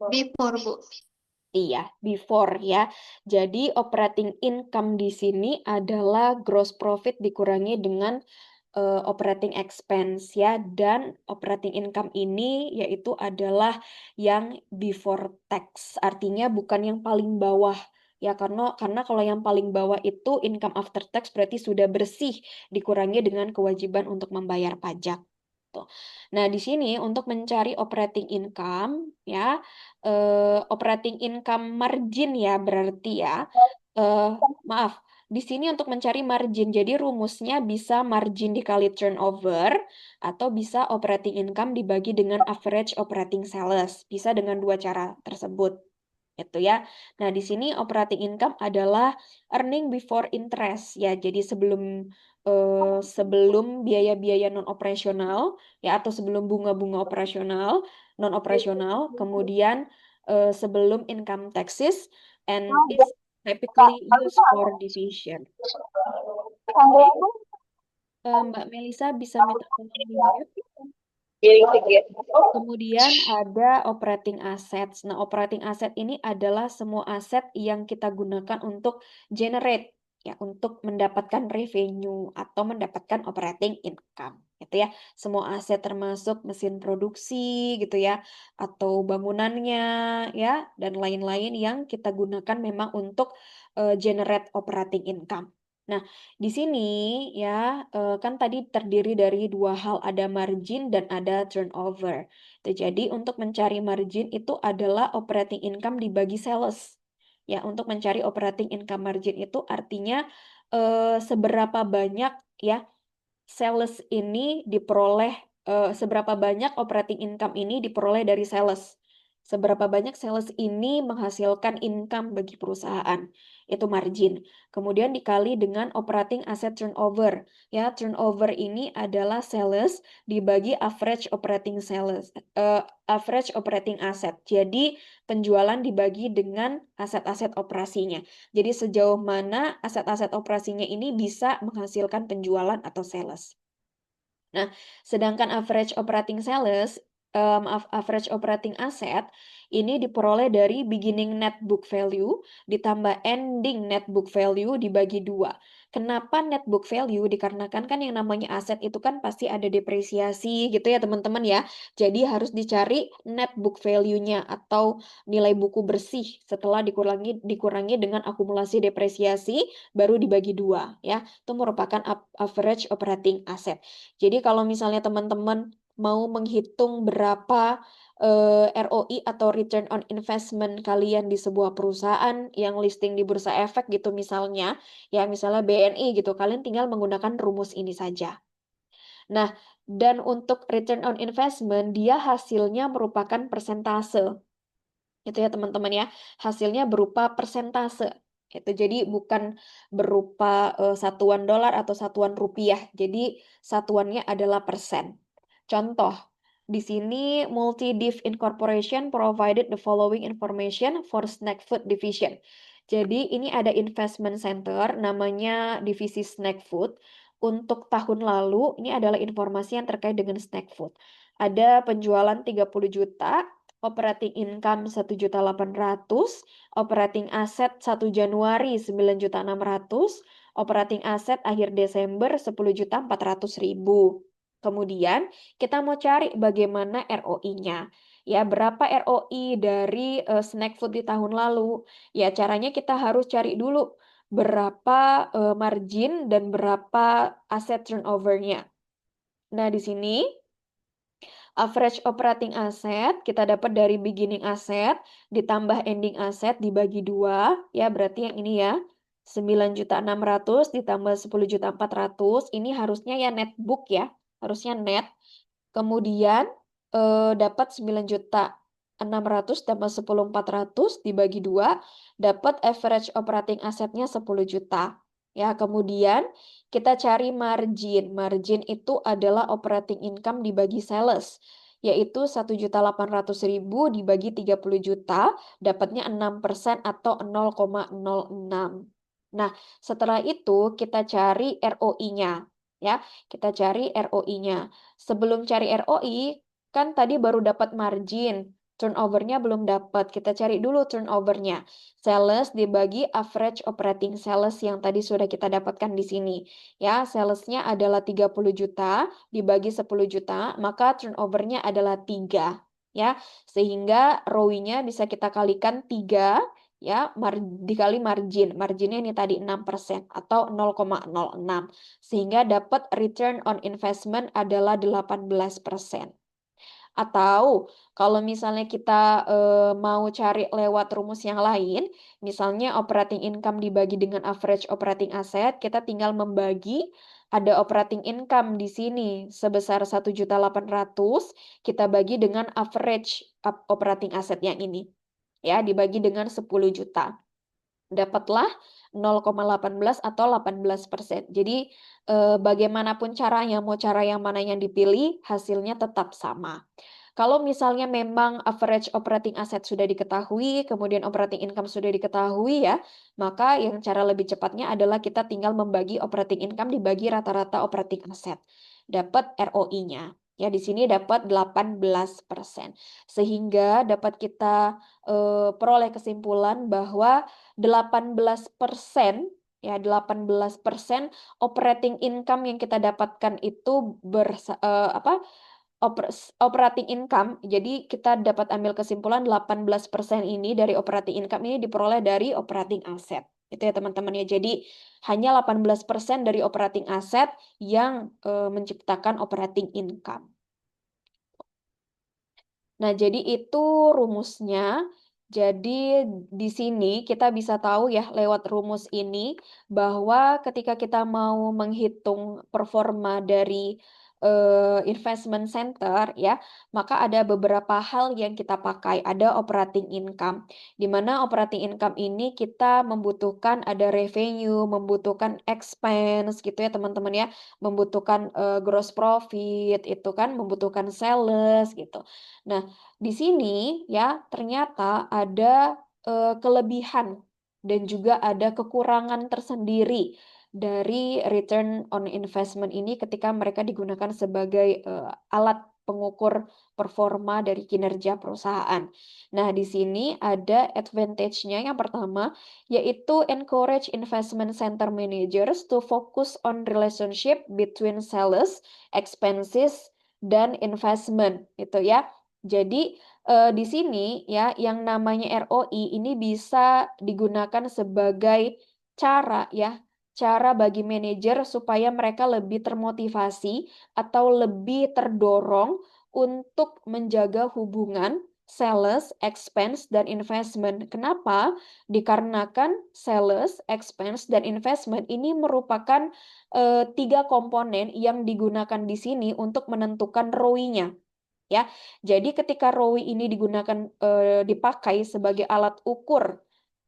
Before, Bu. Iya, before ya. Jadi operating income di sini adalah gross profit dikurangi dengan operating expense ya, dan operating income ini yaitu adalah yang before tax, artinya bukan yang paling bawah ya, karena kalau yang paling bawah itu income after tax berarti sudah bersih dikurangi dengan kewajiban untuk membayar pajak. Tuh. Nah, di sini untuk mencari operating income ya, operating income margin ya berarti ya, eh, maaf, di sini untuk mencari margin, jadi rumusnya bisa margin dikali turnover atau bisa operating income dibagi dengan average operating sales. Bisa dengan dua cara tersebut. Itu ya. Nah, di sini operating income adalah earning before interest ya. Jadi sebelum biaya-biaya non operasional ya, atau sebelum bunga-bunga operasional, non operasional, kemudian sebelum income taxes, and is typically used for division. Oke. Mbak Melisa bisa minta tolong di-mute. Kemudian ada operating assets. Nah, operating asset ini adalah semua aset yang kita gunakan untuk generate, ya, untuk mendapatkan revenue atau mendapatkan operating income, gitu ya. Semua aset termasuk mesin produksi, gitu ya, atau bangunannya, ya, dan lain-lain yang kita gunakan memang untuk generate operating income. Nah, di sini ya kan tadi terdiri dari dua hal, ada margin dan ada turnover. Jadi untuk mencari margin itu adalah operating income dibagi sales. Ya, untuk mencari operating income margin itu artinya seberapa banyak ya sales ini diperoleh, seberapa banyak operating income ini diperoleh dari sales. Seberapa banyak sales ini menghasilkan income bagi perusahaan, itu margin. Kemudian dikali dengan operating asset turnover. Ya, turnover ini adalah sales dibagi average operating sales, average operating asset. Jadi penjualan dibagi dengan aset-aset operasinya. Jadi sejauh mana aset-aset operasinya ini bisa menghasilkan penjualan atau sales. Nah, sedangkan average operating asset ini diperoleh dari beginning net book value ditambah ending net book value dibagi 2. Kenapa net book value? Dikarenakan kan yang namanya aset itu kan pasti ada depresiasi gitu ya teman-teman ya. Jadi harus dicari net book value-nya atau nilai buku bersih setelah dikurangi dengan akumulasi depresiasi baru dibagi 2 ya. Itu merupakan average operating asset. Jadi kalau misalnya teman-teman mau menghitung berapa ROI atau return on investment kalian di sebuah perusahaan yang listing di Bursa Efek gitu misalnya, ya misalnya BNI gitu, kalian tinggal menggunakan rumus ini saja. Nah, dan untuk return on investment, dia hasilnya merupakan persentase. Itu ya teman-teman ya, hasilnya berupa persentase. Itu jadi bukan berupa satuan dolar atau satuan rupiah. Jadi satuannya adalah persen. Contoh, di sini Multidiv Incorporation provided the following information for snack food division. Jadi ini ada investment center namanya divisi snack food. Untuk tahun lalu ini adalah informasi yang terkait dengan snack food. Ada penjualan 30 juta, operating income 1.800.000, operating asset 1 Januari 9.600.000, operating asset akhir Desember 10.400.000. Kemudian kita mau cari bagaimana ROI-nya. Ya, berapa ROI dari snack food di tahun lalu? Ya, caranya kita harus cari dulu berapa margin dan berapa aset turnover-nya. Nah, di sini average operating asset kita dapat dari beginning asset ditambah ending asset dibagi 2, ya berarti yang ini ya. 9.600.000 ditambah 10.400.000 ini harusnya ya net book ya, harusnya net. Kemudian dapat 9.600.000 tambah 10.400 dibagi 2, dapat average operating assetnya 10 juta. Ya, kemudian kita cari margin. Margin itu adalah operating income dibagi sales, yaitu 1.800.000 dibagi 30 juta, dapatnya 6% atau 0,06. Nah, setelah itu kita cari ROI-nya. Ya, kita cari ROI-nya. Sebelum cari ROI, kan tadi baru dapat margin. Turnover-nya belum dapat. Kita cari dulu turnover-nya. Sales dibagi average operating sales yang tadi sudah kita dapatkan di sini. Ya, sales-nya adalah 30 juta dibagi 10 juta, maka turnover-nya adalah 3. Ya, sehingga ROI-nya bisa kita kalikan 3 ya, dikali margin. Marginnya ini tadi 6% atau 0,06. Sehingga dapat return on investment adalah 18%. Atau kalau misalnya kita mau cari lewat rumus yang lain, misalnya operating income dibagi dengan average operating asset, kita tinggal membagi, ada operating income di sini sebesar 1.800.000, kita bagi dengan average operating asset yang ini. Ya, dibagi dengan 10 juta. Dapatlah 0,18 atau 18%. Jadi bagaimanapun caranya, mau cara yang mana yang dipilih, hasilnya tetap sama. Kalau misalnya memang average operating asset sudah diketahui, kemudian operating income sudah diketahui ya, maka yang cara lebih cepatnya adalah kita tinggal membagi operating income dibagi rata-rata operating asset. Dapat ROI-nya. Ya, di sini dapat 18%. Sehingga dapat kita peroleh kesimpulan bahwa 18% ya 18% operating income yang kita dapatkan itu operating income. Jadi kita dapat ambil kesimpulan 18% ini dari operating income ini diperoleh dari operating asset. Itu ya teman-teman ya. Jadi hanya 18% dari operating asset yang menciptakan operating income. Nah, jadi itu rumusnya. Jadi di sini kita bisa tahu ya lewat rumus ini bahwa ketika kita mau menghitung performa dari investment center ya, maka ada beberapa hal yang kita pakai. Ada operating income, di mana operating income ini kita membutuhkan ada revenue, membutuhkan expense gitu ya teman-teman ya, membutuhkan gross profit, itu kan membutuhkan sales gitu. Nah, di sini ya ternyata ada kelebihan dan juga ada kekurangan tersendiri dari return on investment ini ketika mereka digunakan sebagai alat pengukur performa dari kinerja perusahaan. Nah, di sini ada advantage-nya yang pertama yaitu encourage investment center managers to focus on relationship between sales, expenses, dan investment itu ya. Jadi di sini ya yang namanya ROI ini bisa digunakan sebagai cara ya, cara bagi manajer supaya mereka lebih termotivasi atau lebih terdorong untuk menjaga hubungan sales, expense, dan investment. Kenapa? Dikarenakan sales, expense, dan investment ini merupakan tiga komponen yang digunakan di sini untuk menentukan ROI-nya. Ya, jadi ketika ROI ini digunakan dipakai sebagai alat ukur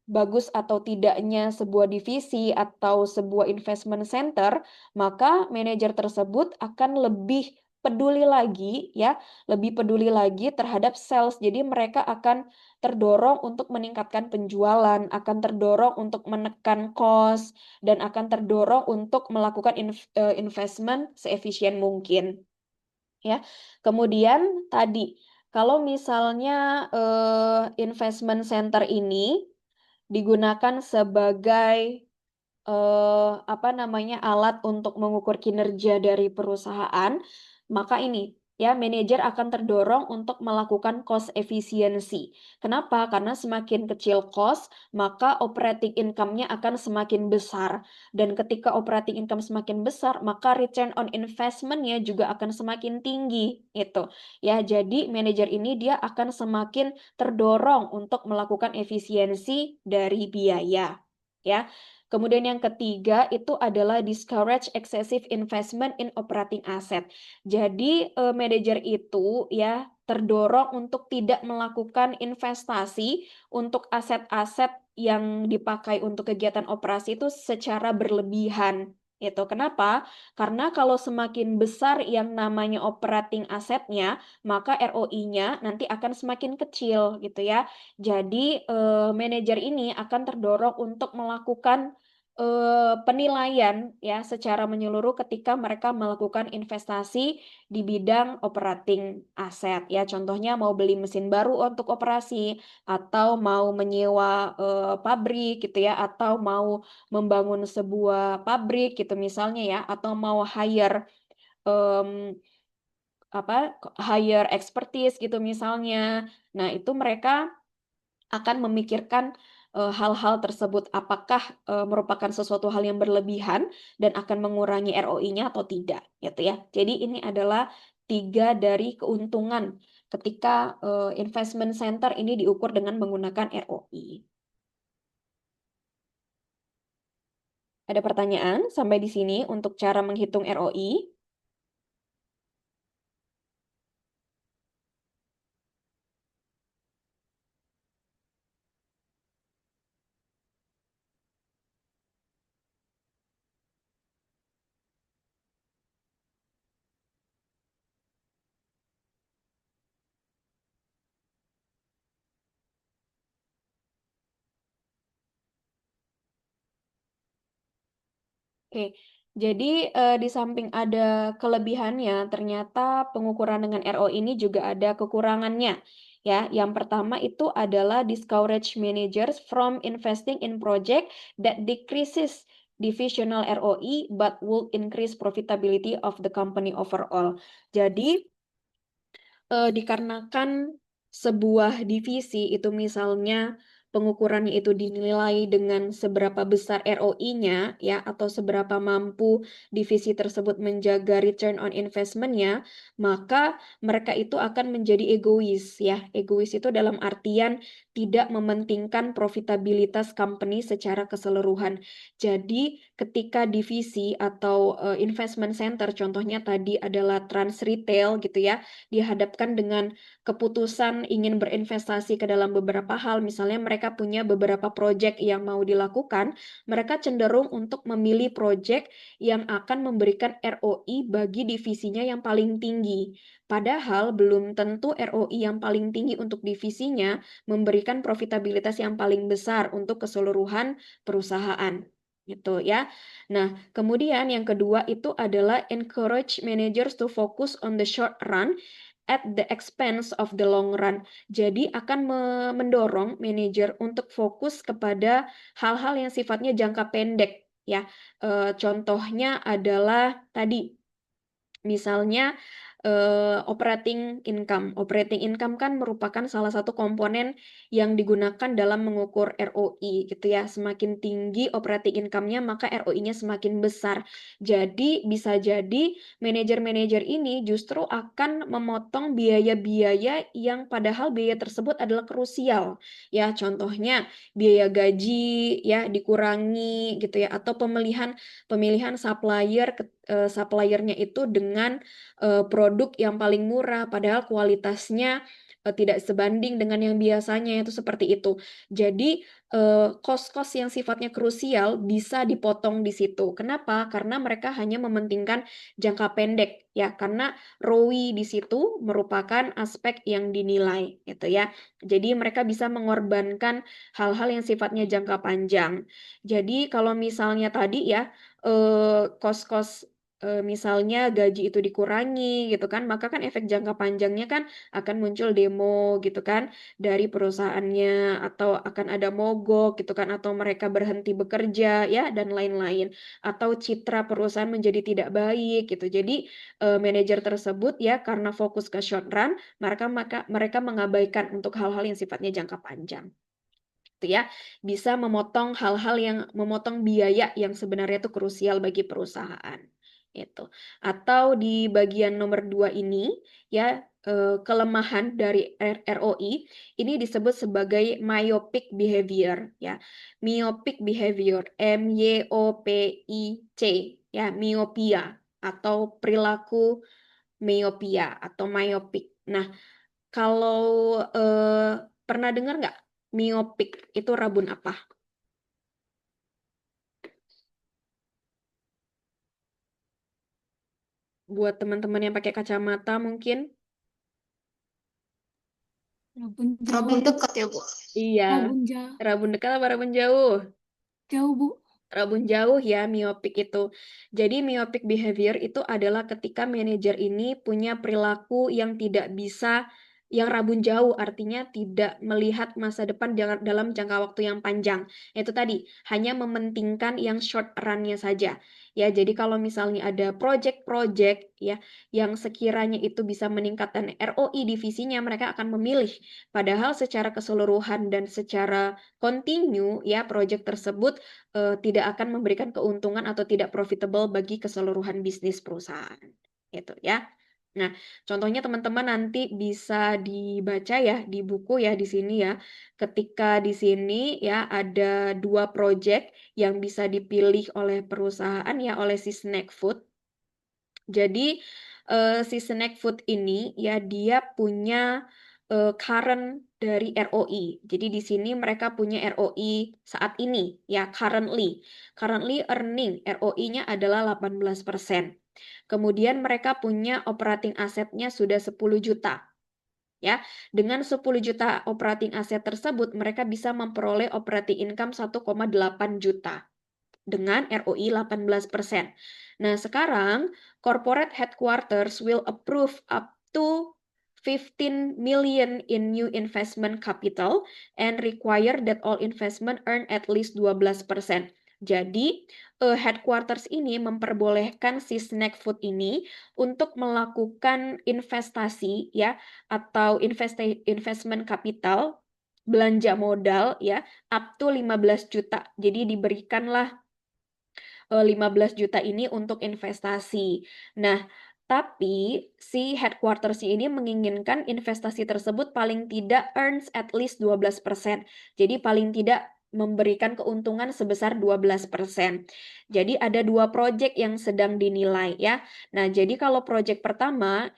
bagus atau tidaknya sebuah divisi atau sebuah investment center, maka manajer tersebut akan lebih peduli lagi ya, lebih peduli lagi terhadap sales. Jadi mereka akan terdorong untuk meningkatkan penjualan, akan terdorong untuk menekan cost, dan akan terdorong untuk melakukan investment seefisien mungkin. Ya, kemudian tadi kalau misalnya investment center ini digunakan sebagai apa namanya alat untuk mengukur kinerja dari perusahaan, maka ini ya manajer akan terdorong untuk melakukan cost efisiensi. Kenapa? Karena semakin kecil cost, maka operating income-nya akan semakin besar. Dan ketika operating income semakin besar, maka return on investment-nya juga akan semakin tinggi. Itu ya, jadi manajer ini dia akan semakin terdorong untuk melakukan efisiensi dari biaya. Ya, kemudian yang ketiga itu adalah discourage excessive investment in operating asset. Jadi manajer itu ya terdorong untuk tidak melakukan investasi untuk aset-aset yang dipakai untuk kegiatan operasi itu secara berlebihan. Itu kenapa? Karena kalau semakin besar yang namanya operating asetnya, maka ROI-nya nanti akan semakin kecil gitu ya. Jadi manajer ini akan terdorong untuk melakukan penilaian ya secara menyeluruh ketika mereka melakukan investasi di bidang operating aset ya. Contohnya mau beli mesin baru untuk operasi atau mau menyewa pabrik gitu ya, atau mau membangun sebuah pabrik gitu misalnya ya, atau mau em, hire expertise gitu misalnya. Nah, itu mereka akan memikirkan hal-hal tersebut apakah merupakan sesuatu hal yang berlebihan dan akan mengurangi ROI-nya atau tidak gitu ya. Jadi ini adalah tiga dari keuntungan ketika investment center ini diukur dengan menggunakan ROI. Ada pertanyaan sampai di sini untuk cara menghitung ROI? Oke, jadi di samping ada kelebihannya, ternyata pengukuran dengan RO ini juga ada kekurangannya. Ya, yang pertama itu adalah discourage managers from investing in project that decreases divisional ROI but will increase profitability of the company overall. Jadi dikarenakan sebuah divisi itu misalnya pengukurannya itu dinilai dengan seberapa besar ROI-nya ya atau seberapa mampu divisi tersebut menjaga return on investment-nya, maka mereka itu akan menjadi egois ya. Egois itu dalam artian tidak mementingkan profitabilitas company secara keseluruhan. Jadi ketika divisi atau investment center contohnya tadi adalah Trans Retail gitu ya, dihadapkan dengan keputusan ingin berinvestasi ke dalam beberapa hal, misalnya mereka punya beberapa proyek yang mau dilakukan, mereka cenderung untuk memilih proyek yang akan memberikan ROI bagi divisinya yang paling tinggi. Padahal belum tentu ROI yang paling tinggi untuk divisinya memberikan profitabilitas yang paling besar untuk keseluruhan perusahaan. Gitu ya. Nah, kemudian yang kedua itu adalah encourage managers to focus on the short run at the expense of the long run. Jadi akan mendorong manajer untuk fokus kepada hal-hal yang sifatnya jangka pendek ya. Contohnya adalah tadi misalnya operating income. Operating income kan merupakan salah satu komponen yang digunakan dalam mengukur ROI gitu ya. Semakin tinggi operating income-nya maka ROI-nya semakin besar. Jadi bisa jadi manajer-manajer ini justru akan memotong biaya-biaya yang padahal biaya tersebut adalah krusial. Ya, contohnya biaya gaji ya dikurangi gitu ya atau pemilihan suppliernya itu dengan produk yang paling murah, padahal kualitasnya tidak sebanding dengan yang biasanya, itu seperti itu. Jadi, kos-kos yang sifatnya krusial bisa dipotong di situ. Kenapa? Karena mereka hanya mementingkan jangka pendek, ya. Karena ROI di situ merupakan aspek yang dinilai, gitu ya. Jadi mereka bisa mengorbankan hal-hal yang sifatnya jangka panjang. Jadi kalau misalnya tadi ya, kos-kos misalnya gaji itu dikurangi gitu kan, maka kan efek jangka panjangnya kan akan muncul demo gitu kan dari perusahaannya atau akan ada mogok gitu kan atau mereka berhenti bekerja ya dan lain-lain atau citra perusahaan menjadi tidak baik gitu. Jadi manajer tersebut ya karena fokus ke short run, mereka mengabaikan untuk hal-hal yang sifatnya jangka panjang gitu ya, bisa memotong biaya yang sebenarnya itu krusial bagi perusahaan. Itu. Atau di bagian nomor 2 ini ya kelemahan dari ROI ini disebut sebagai myopic behavior ya. Myopic behavior MYOPIC ya, miopia atau perilaku miopia atau myopic. Nah, kalau pernah dengar nggak myopic itu rabun apa? Buat teman-teman yang pakai kacamata mungkin? Rabun dekat ya, Bu. Iya. Rabun dekat apa rabun jauh? Jauh, Bu. Rabun jauh ya myopic itu. Jadi myopic behavior itu adalah ketika manajer ini punya perilaku yang tidak bisa, yang rabun jauh, artinya tidak melihat masa depan dalam jangka waktu yang panjang. Itu tadi, hanya mementingkan yang short run-nya saja. Ya, jadi kalau misalnya ada project-project ya yang sekiranya itu bisa meningkatkan ROI divisinya, mereka akan memilih. Padahal secara keseluruhan dan secara kontinu ya project tersebut tidak akan memberikan keuntungan atau tidak profitable bagi keseluruhan bisnis perusahaan. Itu ya. Nah, contohnya teman-teman nanti bisa dibaca ya di buku ya di sini ya. Ketika di sini ya ada 2 project yang bisa dipilih oleh perusahaan ya oleh si Snack Food. Jadi si Snack Food ini ya dia punya current dari ROI. Jadi di sini mereka punya ROI saat ini ya currently. Currently earning ROI-nya adalah 18%. Kemudian mereka punya operating asetnya sudah 10 juta. Ya, dengan 10 juta operating aset tersebut mereka bisa memperoleh operating income 1,8 juta dengan ROI 18%. Nah, sekarang corporate headquarters will approve up to 15 million in new investment capital and require that all investment earn at least 12%. Jadi, headquarters ini memperbolehkan si Snack Food ini untuk melakukan investasi ya atau investment capital belanja modal ya up to 15 juta. Jadi diberikanlah 15 juta ini untuk investasi. Nah, tapi si headquarters ini menginginkan investasi tersebut paling tidak earns at least 12%. Jadi paling tidak memberikan keuntungan sebesar 12%. Jadi ada dua proyek yang sedang dinilai ya. Nah, jadi kalau proyek pertama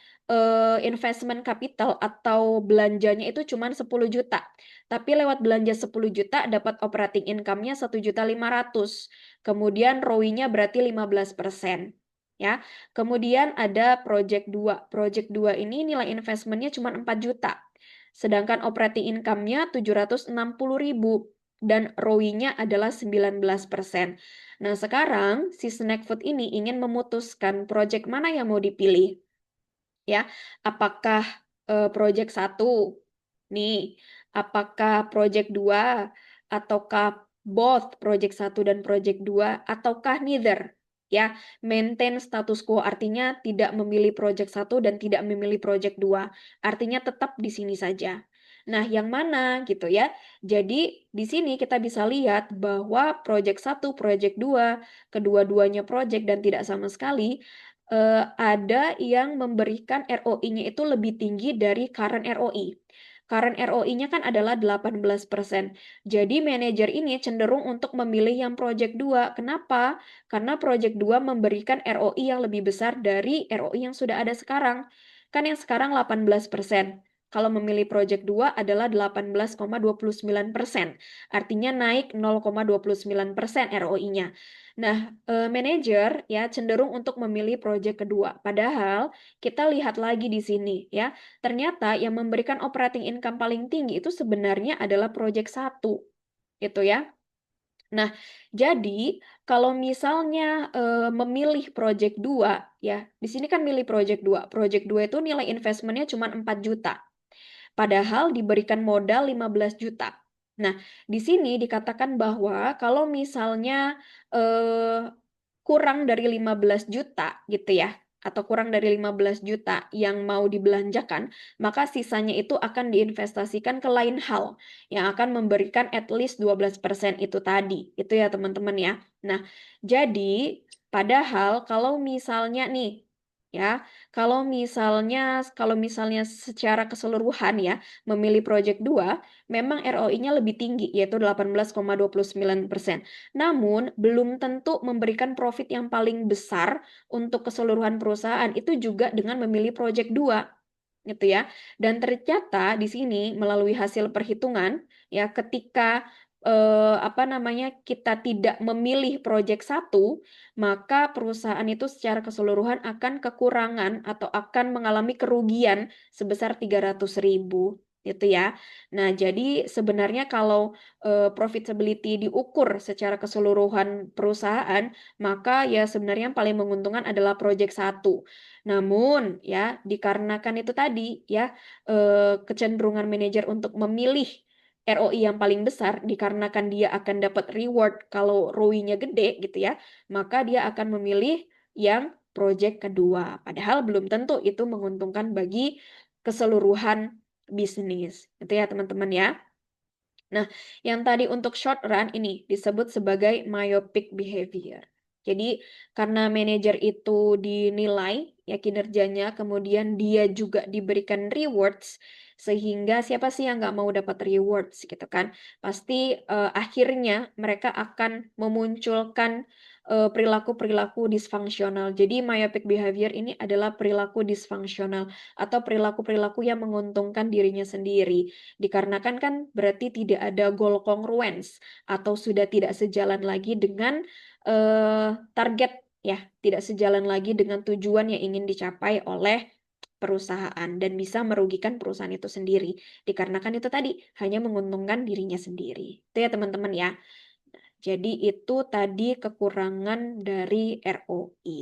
investment capital atau belanjanya itu cuma 10 juta. Tapi lewat belanja 10 juta dapat operating income-nya 1.500.000. Kemudian ROI-nya berarti 15%. Ya. Kemudian ada project 2. Project 2 ini nilai investmentnya cuma 4 juta. Sedangkan operating income-nya 760.000 dan ROI-nya adalah 19%. Nah, sekarang si Snack Food ini ingin memutuskan project mana yang mau dipilih. Ya, apakah project 1 nih, apakah project 2 ataukah both project 1 dan project 2 ataukah neither? Ya, maintain status quo artinya tidak memilih project 1 dan tidak memilih project 2. Artinya tetap di sini saja. Nah, yang mana gitu ya. Jadi di sini kita bisa lihat bahwa project 1, project 2, kedua-duanya project dan tidak sama sekali ada yang memberikan ROI-nya itu lebih tinggi dari current ROI. Current ROI-nya kan adalah 18%. Jadi manajer ini cenderung untuk memilih yang project 2. Kenapa? Karena project 2 memberikan ROI yang lebih besar dari ROI yang sudah ada sekarang. Kan yang sekarang 18%. Kalau memilih project 2 adalah 18,29%. Artinya naik 0,29% ROI-nya. Nah, manajer ya cenderung untuk memilih proyek kedua. Padahal kita lihat lagi di sini ya, ternyata yang memberikan operating income paling tinggi itu sebenarnya adalah proyek 1 gitu ya. Nah, jadi kalau misalnya memilih proyek 2 ya, di sini kan milih proyek 2. Proyek 2 itu nilai investmentnya cuma 4 juta. Padahal diberikan modal 15 juta. Nah, di sini dikatakan bahwa kalau misalnya eh, kurang dari 15 juta gitu ya, atau kurang dari 15 juta yang mau dibelanjakan, maka sisanya itu akan diinvestasikan ke lain hal yang akan memberikan at least 12% itu tadi. Itu ya teman-teman ya. Nah, jadi padahal kalau misalnya nih ya, kalau misalnya secara keseluruhan ya memilih project 2, memang ROI-nya lebih tinggi yaitu 18,29%. Namun, belum tentu memberikan profit yang paling besar untuk keseluruhan perusahaan itu juga dengan memilih project 2 gitu ya. Dan ternyata di sini melalui hasil perhitungan ya ketika apa namanya kita tidak memilih project 1, maka perusahaan itu secara keseluruhan akan kekurangan atau akan mengalami kerugian sebesar 300.000 gitu ya. Nah, jadi sebenarnya kalau profitability diukur secara keseluruhan perusahaan, maka ya sebenarnya yang paling menguntungkan adalah project 1. Namun ya dikarenakan itu tadi ya kecenderungan manajer untuk memilih ROI yang paling besar dikarenakan dia akan dapat reward kalau ROI-nya gede gitu ya, maka dia akan memilih yang project kedua. Padahal belum tentu itu menguntungkan bagi keseluruhan bisnis. Itu ya teman-teman ya. Nah, yang tadi untuk short run ini disebut sebagai myopic behavior. Jadi, karena manajer itu dinilai ya kinerjanya, kemudian dia juga diberikan rewards, sehingga siapa sih yang nggak mau dapat rewards gitu kan? Pasti akhirnya mereka akan memunculkan perilaku-perilaku disfungsional. Jadi, myopic behavior ini adalah perilaku disfungsional atau perilaku-perilaku yang menguntungkan dirinya sendiri. Dikarenakan kan berarti tidak ada goal congruence atau sudah tidak sejalan lagi dengan target ya, tidak sejalan lagi dengan tujuan yang ingin dicapai oleh perusahaan dan bisa merugikan perusahaan itu sendiri. Dikarenakan itu tadi hanya menguntungkan dirinya sendiri. Itu ya teman-teman ya. Jadi itu tadi kekurangan dari ROI.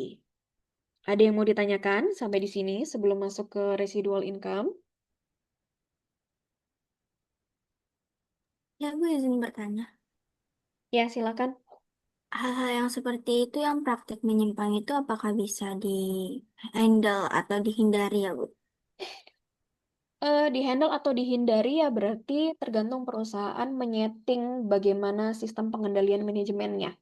Ada yang mau ditanyakan sampai di sini sebelum masuk ke residual income? Ya, gue izin bertanya. Ya, silakan. Hal-hal yang seperti itu yang praktik menyimpang itu apakah bisa di handle atau dihindari ya, Bu? Dihandle atau dihindari ya berarti tergantung perusahaan menyeting bagaimana sistem pengendalian manajemennya.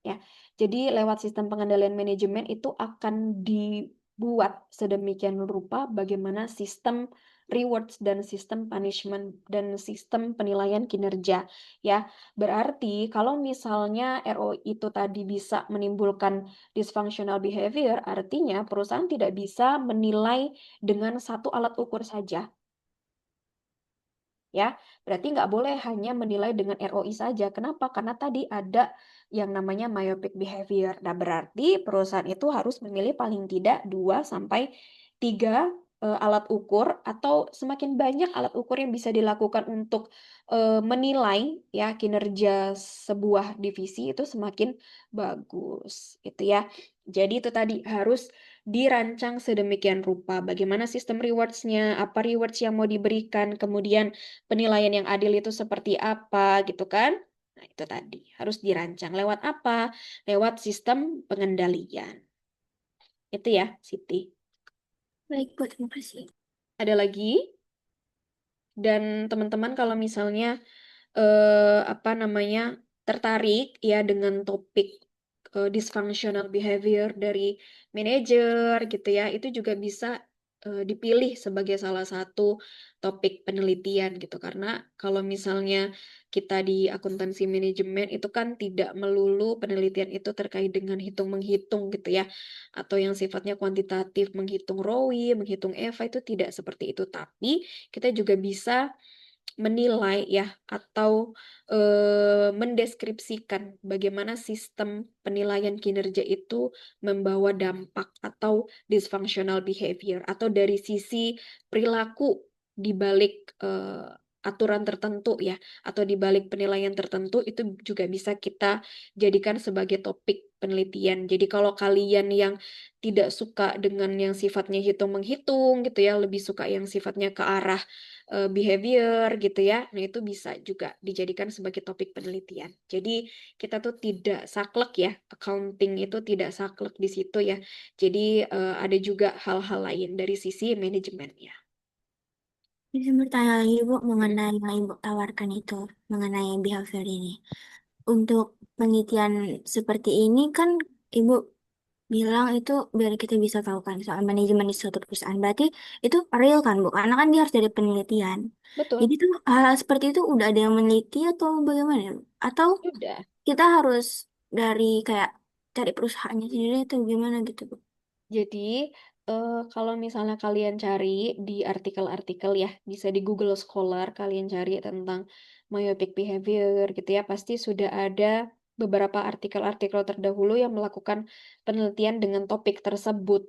Ya, jadi lewat sistem pengendalian manajemen itu akan dibuat sedemikian rupa bagaimana sistem rewards dan sistem punishment dan sistem penilaian kinerja. Ya, berarti kalau misalnya ROI itu tadi bisa menimbulkan dysfunctional behavior, artinya perusahaan tidak bisa menilai dengan satu alat ukur saja. Ya, berarti nggak boleh hanya menilai dengan ROI saja. Kenapa? Karena tadi ada yang namanya myopic behavior. Nah, berarti perusahaan itu harus memilih paling tidak 2 sampai 3 alat ukur atau semakin banyak alat ukur yang bisa dilakukan untuk menilai ya kinerja sebuah divisi itu semakin bagus. Itu ya. Jadi itu tadi harus dirancang sedemikian rupa. Bagaimana sistem rewards-nya, apa rewards yang mau diberikan, kemudian penilaian yang adil itu seperti apa gitu kan? Nah, itu tadi harus dirancang lewat apa? Lewat sistem pengendalian. Itu ya, Siti. Baik, Bu, terima kasih. Ada lagi? Dan teman-teman kalau misalnya apa namanya tertarik ya dengan topik dysfunctional behavior dari manajer gitu ya, itu juga bisa dipilih sebagai salah satu topik penelitian gitu. Karena kalau misalnya kita di akuntansi manajemen itu kan tidak melulu penelitian itu terkait dengan hitung-menghitung gitu ya, atau yang sifatnya kuantitatif, menghitung ROI, menghitung EVA itu tidak seperti itu. Tapi kita juga bisa menilai ya atau mendeskripsikan bagaimana sistem penilaian kinerja itu membawa dampak atau dysfunctional behavior atau dari sisi perilaku di balik aturan tertentu ya atau di balik penilaian tertentu itu juga bisa kita jadikan sebagai topik penelitian. Jadi kalau kalian yang tidak suka dengan yang sifatnya hitung-menghitung gitu ya, lebih suka yang sifatnya ke arah behavior gitu ya. Nah, itu bisa juga dijadikan sebagai topik penelitian. Jadi, kita tuh tidak saklek ya, accounting itu tidak saklek di situ ya. Jadi, ada juga hal-hal lain dari sisi manajemennya. Bisa bertanya lagi, Bu, mengenai yang Ibu tawarkan itu, mengenai behavior ini. Untuk penelitian seperti ini kan Ibu bilang itu biar kita bisa tahu kan soal manajemen di suatu perusahaan. Berarti itu real kan, Bu? Karena kan dia harus dari penelitian. Betul, Jadi tuh hal seperti itu udah ada yang meneliti atau bagaimana, Bu? Atau sudah. kita harus dari kayak cari perusahaannya sendiri atau gimana gitu, Bu? Jadi, kalau misalnya kalian cari di artikel-artikel ya, bisa di Google Scholar, kalian cari tentang myopic behavior gitu ya, pasti sudah ada beberapa artikel-artikel terdahulu yang melakukan penelitian dengan topik tersebut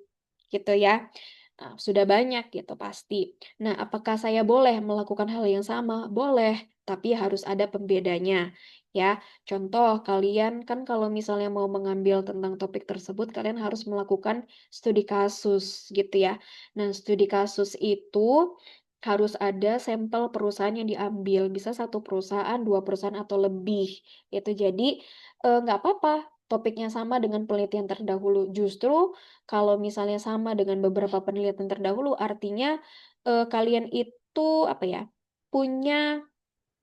gitu ya. Nah, sudah banyak gitu pasti. Nah, apakah saya boleh melakukan hal yang sama? Boleh, tapi harus ada pembedanya. Ya, contoh kalian kan kalau misalnya mau mengambil tentang topik tersebut, kalian harus melakukan studi kasus gitu ya. Nah, studi kasus itu harus ada sampel perusahaan yang diambil, bisa satu perusahaan, dua perusahaan atau lebih. Itu jadi nggak apa-apa topiknya sama dengan penelitian terdahulu. Justru kalau misalnya sama dengan beberapa penelitian terdahulu, artinya kalian itu apa ya punya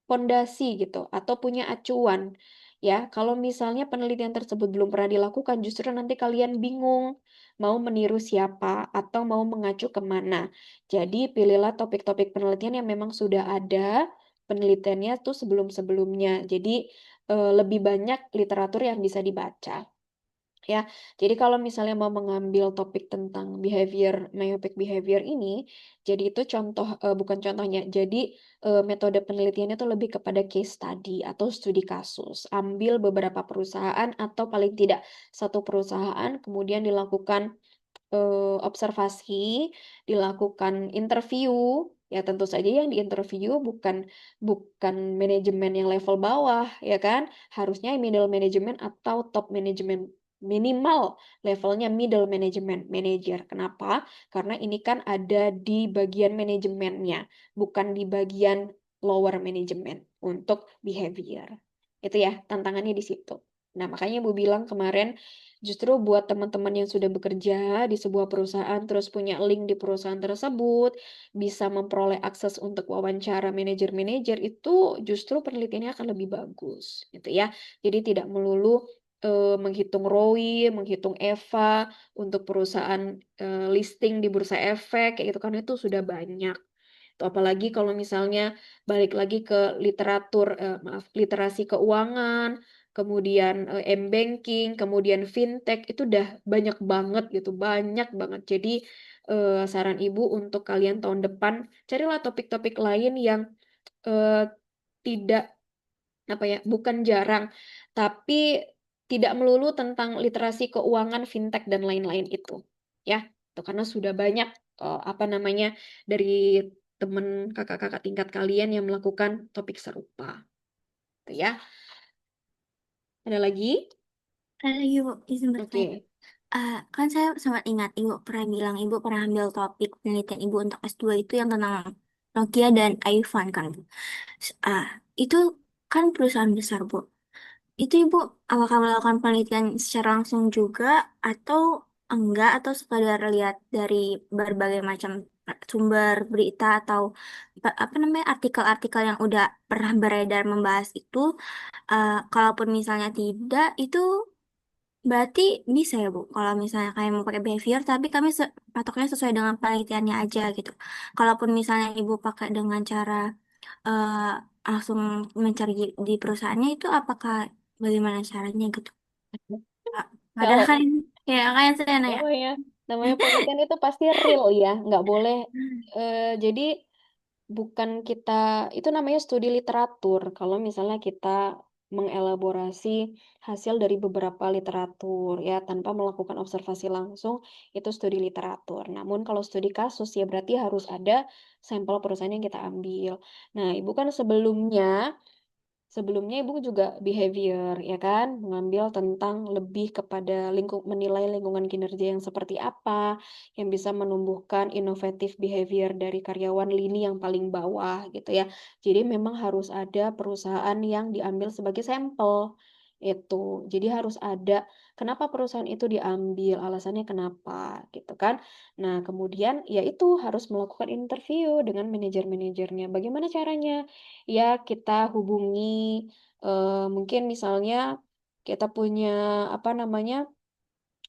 pondasi gitu atau punya acuan ya. Kalau misalnya penelitian tersebut belum pernah dilakukan, justru nanti kalian bingung mau meniru siapa atau mau mengacu kemana. Jadi pilihlah topik-topik penelitian yang memang sudah ada penelitiannya tuh sebelum-sebelumnya. Jadi lebih banyak literatur yang bisa dibaca. Ya, jadi kalau misalnya mau mengambil topik tentang behavior, myopic behavior ini, jadi itu contoh, bukan contohnya, jadi metode penelitiannya itu lebih kepada case study atau studi kasus. Ambil beberapa perusahaan atau paling tidak satu perusahaan, kemudian dilakukan observasi, dilakukan interview, ya tentu saja yang diinterview bukan bukan manajemen yang level bawah, ya kan? Harusnya middle management atau top management minimal levelnya middle management manager. Kenapa? Karena ini kan ada di bagian manajemennya, bukan di bagian lower management untuk behavior. Itu ya, tantangannya di situ. Nah, makanya Ibu bilang kemarin justru buat teman-teman yang sudah bekerja di sebuah perusahaan terus punya link di perusahaan tersebut, bisa memperoleh akses untuk wawancara manajer-manajer itu justru penelitiannya akan lebih bagus gitu ya. Jadi tidak melulu menghitung ROI, menghitung EVA untuk perusahaan listing di bursa efek kayak gitu kan itu sudah banyak. Tuh, apalagi kalau misalnya balik lagi ke literatur, maaf, literasi keuangan, kemudian m-banking, kemudian fintech, itu udah banyak banget gitu, banyak banget. Jadi saran Ibu untuk kalian tahun depan, carilah topik-topik lain yang eh, tidak, apa ya, bukan jarang, tapi tidak melulu tentang literasi keuangan, fintech, dan lain-lain itu. Ya, itu karena sudah banyak, apa namanya, dari teman kakak-kakak tingkat kalian yang melakukan topik serupa. Gitu ya. Ada lagi? Ada lagi Bu, izin bertanya. Oke. Kan saya sempat ingat Ibu pernah bilang Ibu pernah ambil topik penelitian Ibu untuk S2 itu yang tentang Nokia dan iPhone kan Bu. Ah, itu kan perusahaan besar Bu. Itu Ibu apakah melakukan penelitian secara langsung juga atau enggak atau sekadar lihat dari berbagai macam sumber berita atau apa namanya artikel-artikel yang udah pernah beredar membahas itu. Kalaupun misalnya tidak itu berarti bisa ya Bu kalau misalnya kayak mau pakai behavior tapi kami patoknya sesuai dengan penelitiannya aja gitu. Kalaupun misalnya Ibu pakai dengan cara eh, langsung mencari di perusahaannya itu apakah bagaimana caranya gitu. Pak? Padahal Kalau kan kayak saya nanya. namanya namanya penelitian itu pasti real ya, nggak boleh. Jadi bukan kita, itu namanya studi literatur. Kalau misalnya kita mengelaborasi hasil dari beberapa literatur ya tanpa melakukan observasi langsung, itu studi literatur. Namun kalau studi kasus ya berarti harus ada sampel perusahaan yang kita ambil. Nah, Ibu kan sebelumnya Ibu juga behavior, ya kan? Mengambil tentang lebih kepada menilai lingkungan kinerja yang seperti apa, yang bisa menumbuhkan inovatif behavior dari karyawan lini yang paling bawah, gitu ya. Jadi memang harus ada perusahaan yang diambil sebagai sampel. Itu. Jadi harus ada kenapa perusahaan itu diambil, alasannya kenapa, gitu kan? Nah, kemudian ya itu harus melakukan interview dengan manajer-manajernya. Bagaimana caranya? Ya kita hubungi, mungkin misalnya kita punya apa namanya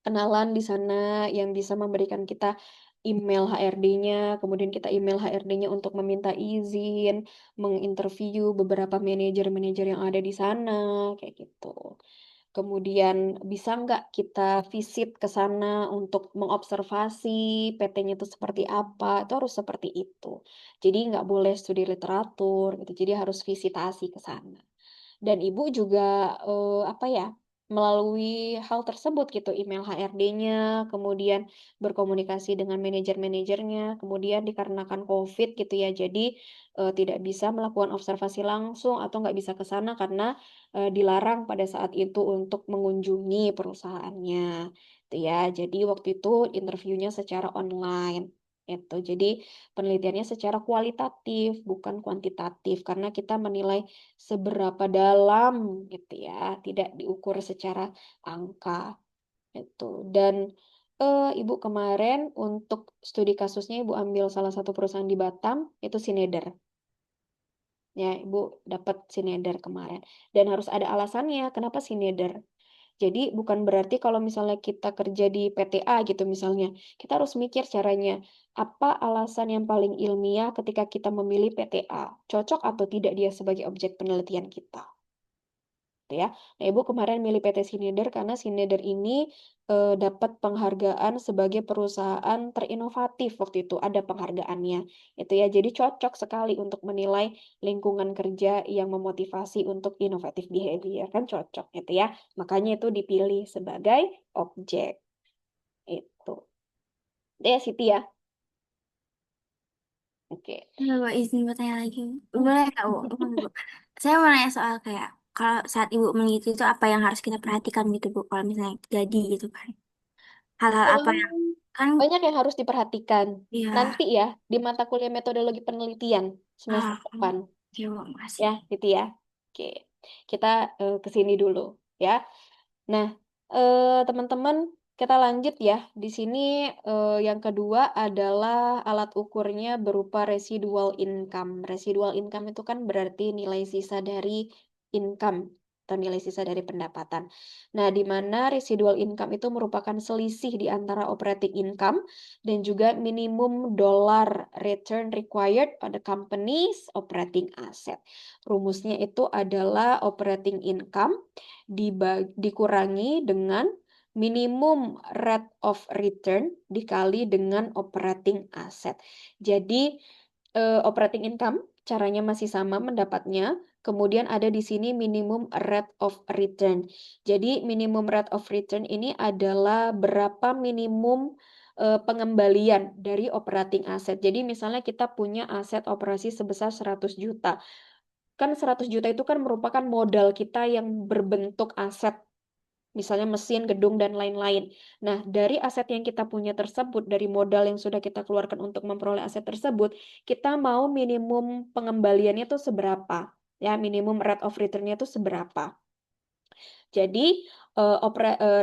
kenalan di sana yang bisa memberikan kita email HRD-nya, kemudian kita email HRD-nya untuk meminta izin, menginterview beberapa manajer-manajer yang ada di sana, kayak gitu. Kemudian bisa nggak kita visit ke sana untuk mengobservasi PT-nya itu seperti apa, itu harus seperti itu. Jadi nggak boleh studi literatur gitu, jadi harus visitasi ke sana. Dan Ibu juga apa ya, melalui hal tersebut gitu, email HRD-nya, kemudian berkomunikasi dengan manajer-manajernya, kemudian dikarenakan COVID gitu ya, jadi tidak bisa melakukan observasi langsung atau nggak bisa ke sana karena dilarang pada saat itu untuk mengunjungi perusahaannya, gitu ya. Jadi waktu itu interviewnya secara online. Itu. Jadi penelitiannya secara kualitatif, bukan kuantitatif, karena kita menilai seberapa dalam gitu ya, tidak diukur secara angka itu. Dan Ibu kemarin untuk studi kasusnya Ibu ambil salah satu perusahaan di Batam itu Schneider. Ya, Ibu dapat Schneider kemarin. Dan harus ada alasannya kenapa Schneider. Jadi bukan berarti kalau misalnya kita kerja di PTA gitu misalnya, kita harus mikir caranya. Apa alasan yang paling ilmiah ketika kita memilih PTA? Cocok atau tidak dia sebagai objek penelitian kita? Gitu ya. Nah, Ibu kemarin milih PT Schneider karena Schneider ini dapat penghargaan sebagai perusahaan terinovatif waktu itu ada penghargaannya. Itu ya. Jadi cocok sekali untuk menilai lingkungan kerja yang memotivasi untuk inovatif behavior kan cocok gitu ya. Makanya itu dipilih sebagai objek. Itu. Itu ya Siti ya. Oke. Ya, Bu, izin bertanya lagi. Boleh nggak, Bu? Boleh, Bu. Saya mau nanya soal kayak, kalau saat Ibu meneliti itu apa yang harus kita perhatikan gitu, Bu? Kalau misalnya jadi gitu kan. Hal-hal apa yang, kan, Banyak yang harus diperhatikan. ya, Nanti ya di mata kuliah metodologi penelitian semester depan. ya, Bu, Ya, makasih. gitu ya. Oke, kita ke sini dulu ya. Nah, teman-teman, kita lanjut ya. Di sini yang kedua adalah alat ukurnya berupa residual income. Residual income itu kan berarti nilai sisa dari income atau nilai sisa dari pendapatan. Nah, di mana residual income itu merupakan selisih di antara operating income dan juga minimum dollar return required pada company's operating asset. Rumusnya itu adalah operating income dikurangi dengan minimum rate of return dikali dengan operating asset. Jadi operating income caranya masih sama mendapatnya. Kemudian ada di sini minimum rate of return. Jadi minimum rate of return ini adalah berapa minimum pengembalian dari operating asset. Jadi misalnya kita punya aset operasi sebesar 100 juta. Kan 100 juta itu kan merupakan modal kita yang berbentuk aset, misalnya mesin, gedung, dan lain-lain. Nah, dari aset yang kita punya tersebut, dari modal yang sudah kita keluarkan untuk memperoleh aset tersebut, kita mau minimum pengembaliannya itu seberapa? Ya, minimum rate of return-nya itu seberapa? Jadi,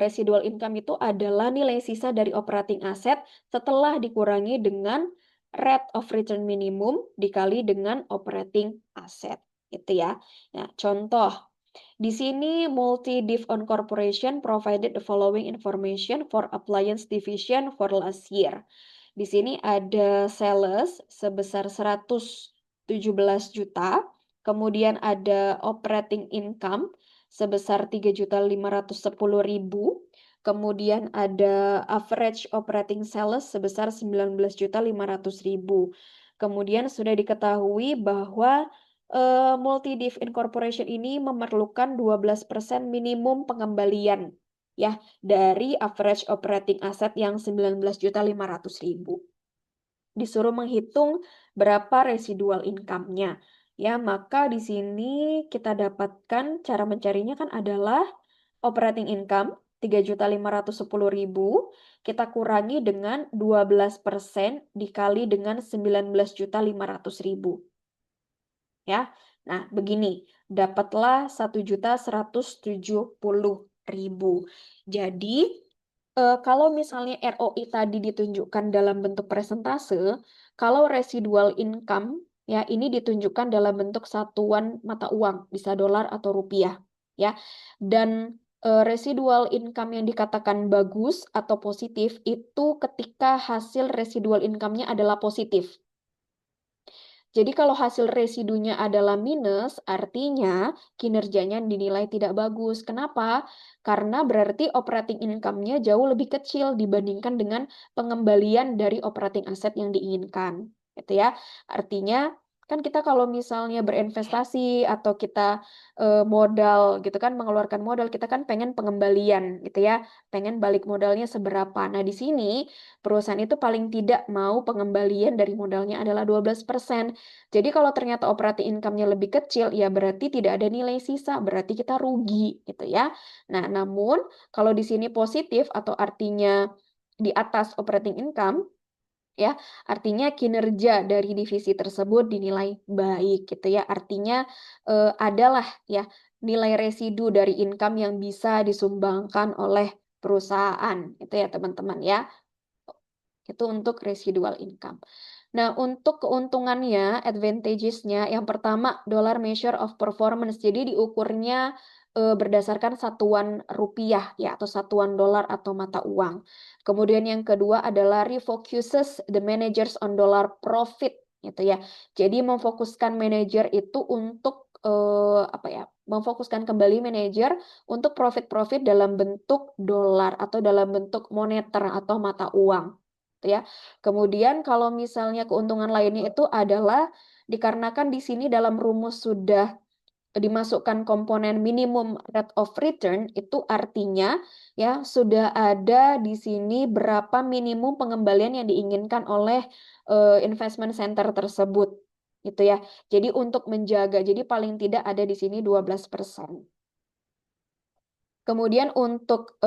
residual income itu adalah nilai sisa dari operating asset setelah dikurangi dengan rate of return minimum dikali dengan operating asset. Gitu ya. Nah, contoh. Di sini Multi-Div on Corporation provided the following information for appliance division for last year. Di sini ada sales sebesar 117 juta, kemudian ada operating income sebesar 3.510.000, kemudian ada average operating sales sebesar 19.500.000. Kemudian sudah diketahui bahwa Multi-Div Incorporation ini memerlukan 12% minimum pengembalian ya dari average operating asset yang 19.500.000. Disuruh menghitung berapa residual income-nya. Ya, maka di sini kita dapatkan cara mencarinya kan adalah operating income 3.510.000 kita kurangi dengan 12% dikali dengan 19.500.000. Ya. Nah, begini, dapatlah 1.170.000. Jadi, kalau misalnya ROI tadi ditunjukkan dalam bentuk persentase, kalau residual income ya ini ditunjukkan dalam bentuk satuan mata uang, bisa dolar atau rupiah, ya. Dan residual income yang dikatakan bagus atau positif itu ketika hasil residual income-nya adalah positif. Jadi kalau hasil residunya adalah minus, artinya kinerjanya dinilai tidak bagus. Kenapa? Karena berarti operating income-nya jauh lebih kecil dibandingkan dengan pengembalian dari operating asset yang diinginkan. Gitu ya. Artinya kan kita kalau misalnya berinvestasi atau kita modal gitu kan, mengeluarkan modal, kita kan pengen pengembalian gitu ya. Pengen balik modalnya seberapa. Nah, di sini perusahaan itu paling tidak mau pengembalian dari modalnya adalah 12%. Jadi kalau ternyata operating income-nya lebih kecil, ya berarti tidak ada nilai sisa, berarti kita rugi gitu ya. Nah, namun kalau di sini positif atau artinya di atas operating income, ya artinya kinerja dari divisi tersebut dinilai baik gitu ya. Artinya adalah ya nilai residu dari income yang bisa disumbangkan oleh perusahaan itu ya teman-teman ya. Itu untuk residual income. Nah, untuk keuntungannya, advantages-nya, yang pertama, dollar measure of performance. Jadi diukurnya berdasarkan satuan rupiah ya atau satuan dolar atau mata uang. Kemudian yang kedua adalah refocuses the managers on dollar profit gitu ya. Jadi memfokuskan manajer itu untuk apa ya? Memfokuskan kembali manajer untuk profit-profit dalam bentuk dolar atau dalam bentuk moneter atau mata uang ya. Kemudian kalau misalnya keuntungan lainnya itu adalah dikarenakan di sini dalam rumus sudah dimasukkan komponen minimum rate of return itu artinya ya sudah ada di sini berapa minimum pengembalian yang diinginkan oleh investment center tersebut gitu ya. Jadi untuk menjaga jadi paling tidak ada di sini 12%. Kemudian untuk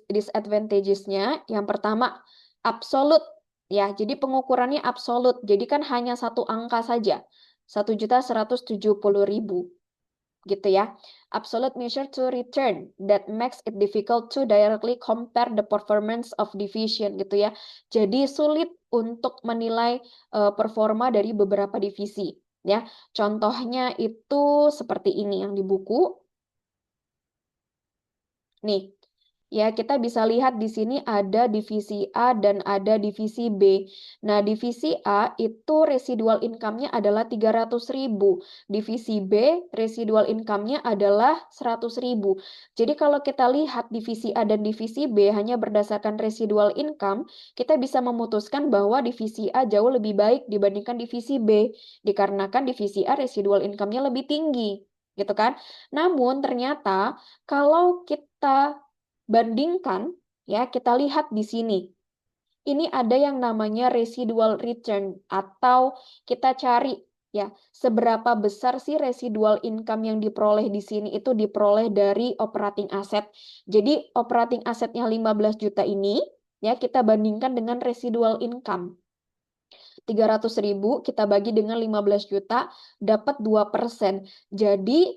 disadvantages-nya, yang pertama absolut ya. Jadi pengukurannya absolut. Jadi kan hanya satu angka saja, 1.170.000. gitu ya. Absolute measure to return that makes it difficult to directly compare the performance of division gitu ya. Jadi sulit untuk menilai performa dari beberapa divisi ya. Contohnya itu seperti ini yang di buku. Nih, ya kita bisa lihat di sini ada divisi A dan ada divisi B. Nah, divisi A itu residual income-nya adalah 300.000. Divisi B residual income-nya adalah 100.000. Jadi kalau kita lihat divisi A dan divisi B hanya berdasarkan residual income, kita bisa memutuskan bahwa divisi A jauh lebih baik dibandingkan divisi B, dikarenakan divisi A residual income-nya lebih tinggi, gitu kan? Namun ternyata kalau kita bandingkan, ya kita lihat di sini. Ini ada yang namanya residual return atau kita cari ya seberapa besar sih residual income yang diperoleh di sini itu diperoleh dari operating asset. Jadi operating assetnya 15 juta ini ya kita bandingkan dengan residual income. 300.000 kita bagi dengan 15 juta dapat 2%. Jadi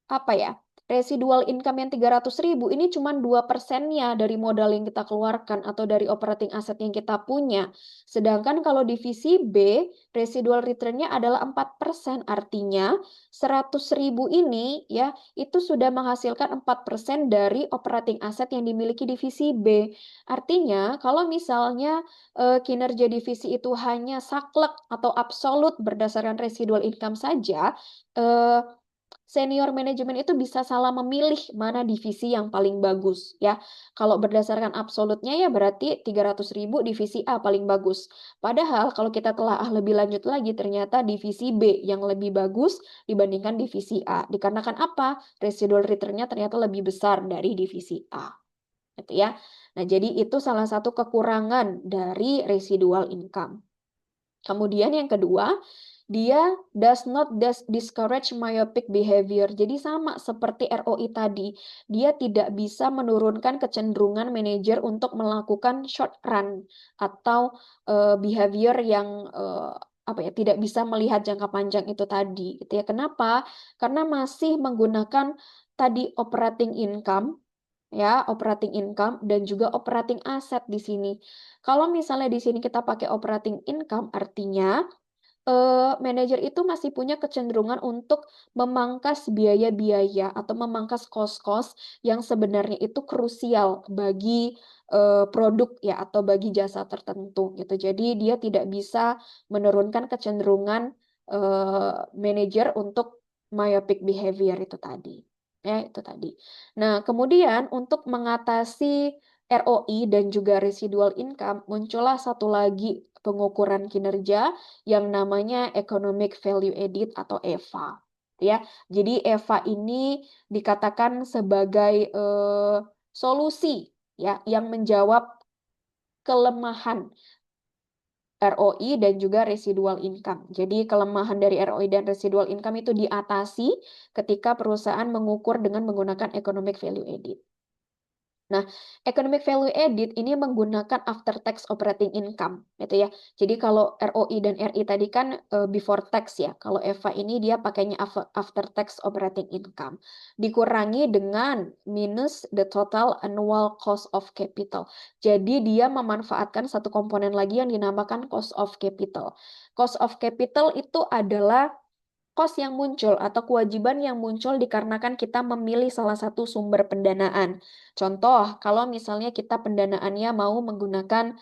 apa ya? Residual income yang 300.000 ini cuma 2%-nya dari modal yang kita keluarkan atau dari operating asset yang kita punya. Sedangkan kalau divisi B, residual return-nya adalah 4%. Artinya 100.000 ini ya itu sudah menghasilkan 4% dari operating asset yang dimiliki divisi B. Artinya kalau misalnya kinerja divisi itu hanya saklek atau absolut berdasarkan residual income saja, eh, senior manajemen itu bisa salah memilih mana divisi yang paling bagus ya. Kalau berdasarkan absolutnya ya berarti 300.000 divisi A paling bagus. Padahal kalau kita telaah lebih lanjut lagi ternyata divisi B yang lebih bagus dibandingkan divisi A. Dikarenakan apa? Residual return-nya ternyata lebih besar dari divisi A. Gitu ya. Nah, jadi itu salah satu kekurangan dari residual income. Kemudian yang kedua, dia does not discourage myopic behavior. Jadi sama seperti ROI tadi, dia tidak bisa menurunkan kecenderungan manajer untuk melakukan short run atau behavior yang apa ya tidak bisa melihat jangka panjang itu tadi. Gitu ya. Kenapa? Karena masih menggunakan tadi operating income ya, operating income dan juga operating asset di sini. Kalau misalnya di sini kita pakai operating income, artinya manajer itu masih punya kecenderungan untuk memangkas biaya-biaya atau memangkas kos-kos yang sebenarnya itu krusial bagi produk ya atau bagi jasa tertentu gitu. Jadi dia tidak bisa menurunkan kecenderungan manajer untuk myopic behavior itu tadi. Ya, itu tadi. Nah, kemudian untuk mengatasi ROI dan juga residual income, muncullah satu lagi pengukuran kinerja yang namanya Economic Value Added atau EVA. Ya, jadi EVA ini dikatakan sebagai solusi ya yang menjawab kelemahan ROI dan juga residual income. Jadi kelemahan dari ROI dan residual income itu diatasi ketika perusahaan mengukur dengan menggunakan Economic Value Added. Nah, economic value added ini menggunakan after tax operating income, gitu ya. Jadi kalau ROI dan RI tadi kan before tax ya. Kalau EVA ini dia pakainya after tax operating income. Dikurangi dengan minus the total annual cost of capital. Jadi dia memanfaatkan satu komponen lagi yang dinamakan cost of capital. Cost of capital itu adalah cost yang muncul atau kewajiban yang muncul dikarenakan kita memilih salah satu sumber pendanaan. Contoh, kalau misalnya kita pendanaannya mau menggunakan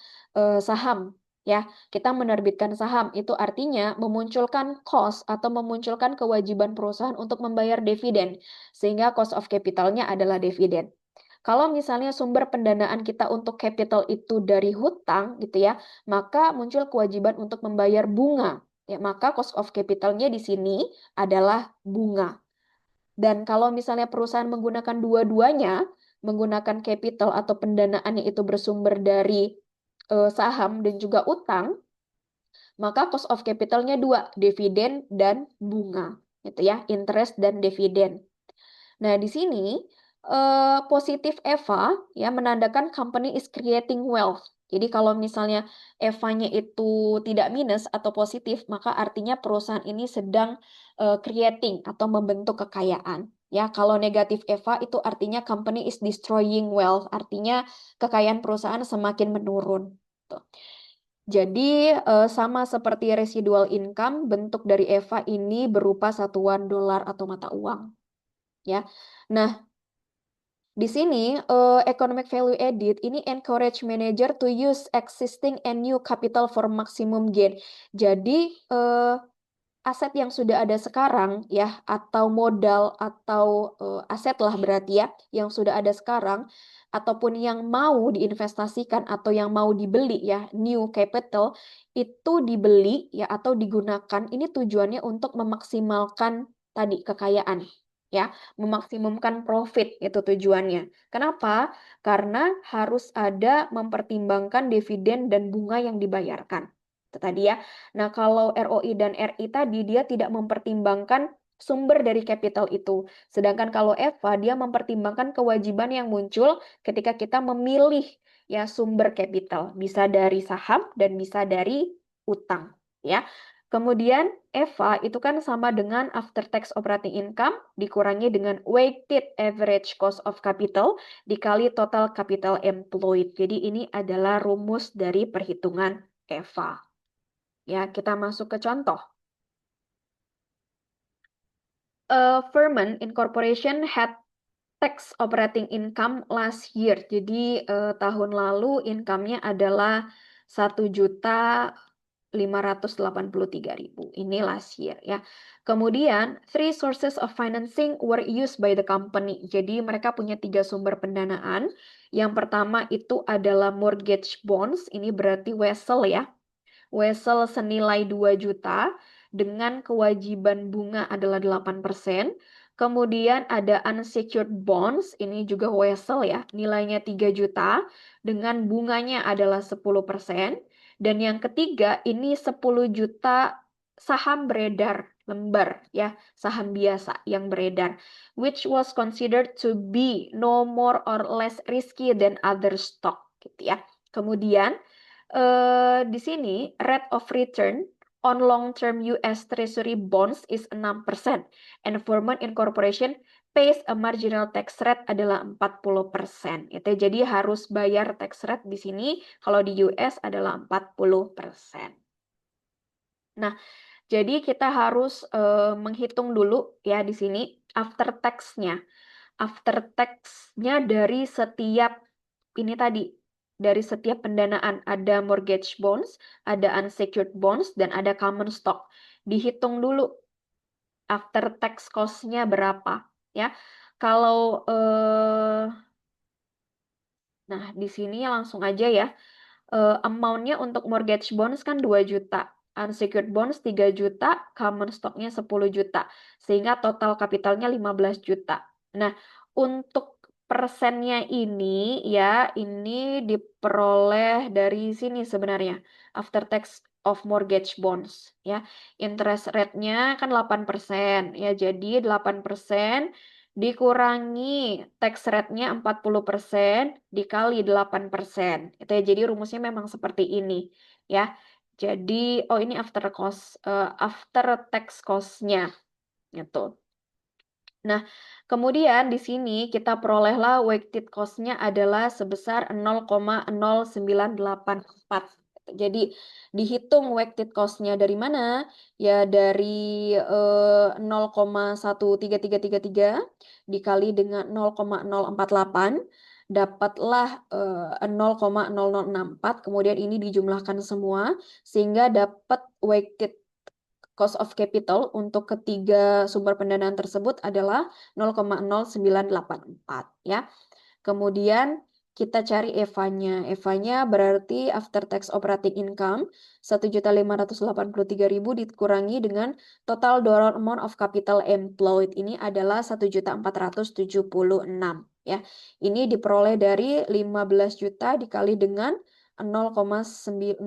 saham, ya, kita menerbitkan saham, itu artinya memunculkan cost atau memunculkan kewajiban perusahaan untuk membayar dividen, sehingga cost of capital-nya adalah dividen. Kalau misalnya sumber pendanaan kita untuk capital itu dari hutang, gitu ya, maka muncul kewajiban untuk membayar bunga. Ya, maka cost of capital-nya di sini adalah bunga. Dan kalau misalnya perusahaan menggunakan dua-duanya, menggunakan capital atau pendanaannya itu bersumber dari saham dan juga utang, maka cost of capital-nya dua, dividen dan bunga, gitu ya, interest dan dividen. Nah, di sini positif EVA ya menandakan company is creating wealth Jadi kalau misalnya EVA-nya itu tidak minus atau positif, maka artinya perusahaan ini sedang creating atau membentuk kekayaan. Ya, kalau negatif EVA itu artinya company is destroying wealth, artinya kekayaan perusahaan semakin menurun. Tuh. Jadi sama seperti residual income, bentuk dari EVA ini berupa satuan dolar atau mata uang. Ya, nah di sini, economic value added ini encourage manager to use existing and new capital for maximum gain. Jadi, aset yang sudah ada sekarang ya, atau modal atau aset lah berarti ya, yang sudah ada sekarang, ataupun yang mau diinvestasikan atau yang mau dibeli ya, new capital, itu dibeli ya atau digunakan, ini tujuannya untuk memaksimalkan tadi kekayaan ya, memaksimumkan profit itu tujuannya. Kenapa? Karena harus ada mempertimbangkan dividen dan bunga yang dibayarkan. Itu tadi ya. Nah, kalau ROI dan RI tadi dia tidak mempertimbangkan sumber dari capital itu. Sedangkan kalau EVA dia mempertimbangkan kewajiban yang muncul ketika kita memilih ya sumber capital, bisa dari saham dan bisa dari utang, ya. Kemudian EVA itu kan sama dengan after tax operating income dikurangi dengan weighted average cost of capital dikali total capital employed. Jadi ini adalah rumus dari perhitungan EVA. Ya, kita masuk ke contoh. Firman Incorporation had tax operating income last year. Jadi tahun lalu income-nya adalah 1.583.000. Ini last year ya. Kemudian, three sources of financing were used by the company. Jadi mereka punya 3 sumber pendanaan. Yang pertama itu adalah mortgage bonds. Ini berarti wesel ya. Wesel senilai 2 juta dengan kewajiban bunga adalah 8%. Kemudian ada unsecured bonds, ini juga wesel ya, nilainya 3 juta dengan bunganya adalah 10%. Dan yang ketiga ini 10 juta saham beredar lembar ya, saham biasa yang beredar, which was considered to be no more or less risky than other stock gitu ya. Kemudian di sini rate of return on long-term US Treasury bonds is 6%. And Furman Incorporation pays a marginal tax rate adalah 40%. Itu jadi harus bayar tax rate di sini kalau di US adalah 40%. Nah, jadi kita harus menghitung dulu ya di sini after tax-nya. After tax-nya dari setiap ini tadi, dari setiap pendanaan ada mortgage bonds, ada unsecured bonds, dan ada common stock. Dihitung dulu after tax cost-nya berapa ya. Kalau nah di sini langsung aja ya. Amount-nya untuk mortgage bonds kan 2 juta. Unsecured bonds 3 juta, common stock-nya 10 juta. Sehingga total kapitalnya 15 juta. Nah, untuk persennya ini ya, ini diperoleh dari sini sebenarnya. After tax of mortgage bonds ya. Interest rate-nya kan 8% ya. Jadi 8% dikurangi tax rate-nya 40% dikali 8%. Itu ya, jadi rumusnya memang seperti ini ya. Jadi ini after tax cost-nya gitu. Nah, kemudian di sini kita perolehlah weighted cost-nya adalah sebesar 0,0984. Jadi dihitung weighted cost-nya dari mana? Ya dari 0,13333 dikali dengan 0,048 dapatlah 0,0064, kemudian ini dijumlahkan semua sehingga dapat weighted cost of capital untuk ketiga sumber pendanaan tersebut adalah 0,0984 ya. Kemudian kita cari EVA-nya. EVA-nya berarti after tax operating income 1.583.000 dikurangi dengan total dollar amount of capital employed. Ini adalah 1.476 ya. Ini diperoleh dari 15 juta dikali dengan 0,0984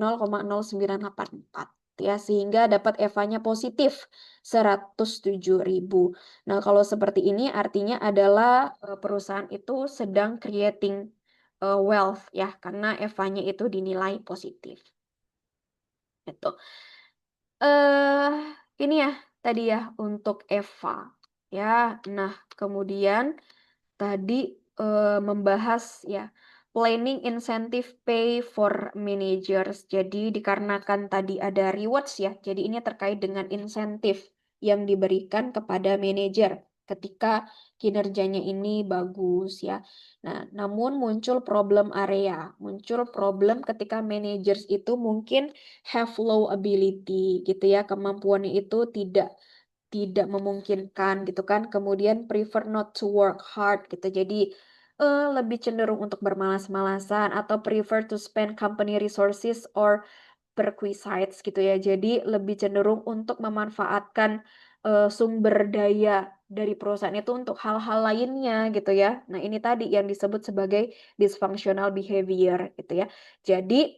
ya, sehingga dapat EVA-nya positif 107.000. Nah, kalau seperti ini artinya adalah perusahaan itu sedang creating wealth ya, karena Eva-nya itu dinilai positif. Itu. eh ini ya tadi ya untuk Eva. Ya, nah kemudian tadi membahas ya planning incentive pay for managers. Jadi dikarenakan tadi ada rewards ya. Jadi ini terkait dengan insentif yang diberikan kepada manajer ketika kinerjanya ini bagus ya. Nah, namun muncul problem area, muncul problem ketika managers itu mungkin have low ability gitu ya, kemampuannya itu tidak memungkinkan gitu kan. Kemudian prefer not to work hard gitu. Jadi lebih cenderung untuk bermalas-malasan atau prefer to spend company resources or perquisites gitu ya. Jadi lebih cenderung untuk memanfaatkan sumber daya dari perusahaan itu untuk hal-hal lainnya gitu ya. Nah, ini tadi yang disebut sebagai dysfunctional behavior gitu ya. Jadi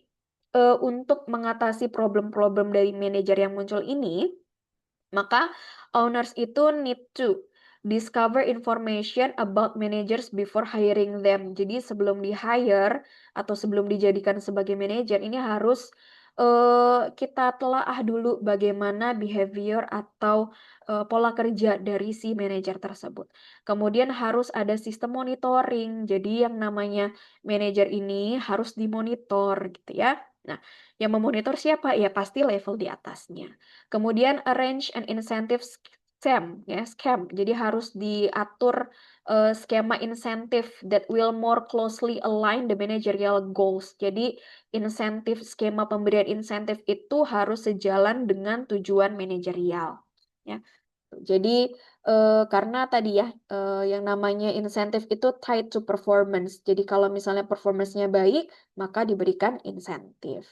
untuk mengatasi problem-problem dari manajer yang muncul ini, maka owners itu need to discover information about managers before hiring them. Jadi sebelum di hire atau sebelum dijadikan sebagai manajer ini harus kita telaah dulu bagaimana behavior atau pola kerja dari si manajer tersebut. Kemudian harus ada sistem monitoring. Jadi yang namanya manajer ini harus dimonitor gitu ya. Nah, yang memonitor siapa? Ya pasti level di atasnya. Kemudian arrange and incentive scam, ya scam. Jadi harus diatur skema insentif that will more closely align the managerial goals. Jadi insentif skema pemberian insentif itu harus sejalan dengan tujuan manajerial. Ya, jadi karena tadi ya yang namanya insentif itu tied to performance. Jadi kalau misalnya performance-nya baik, maka diberikan insentif.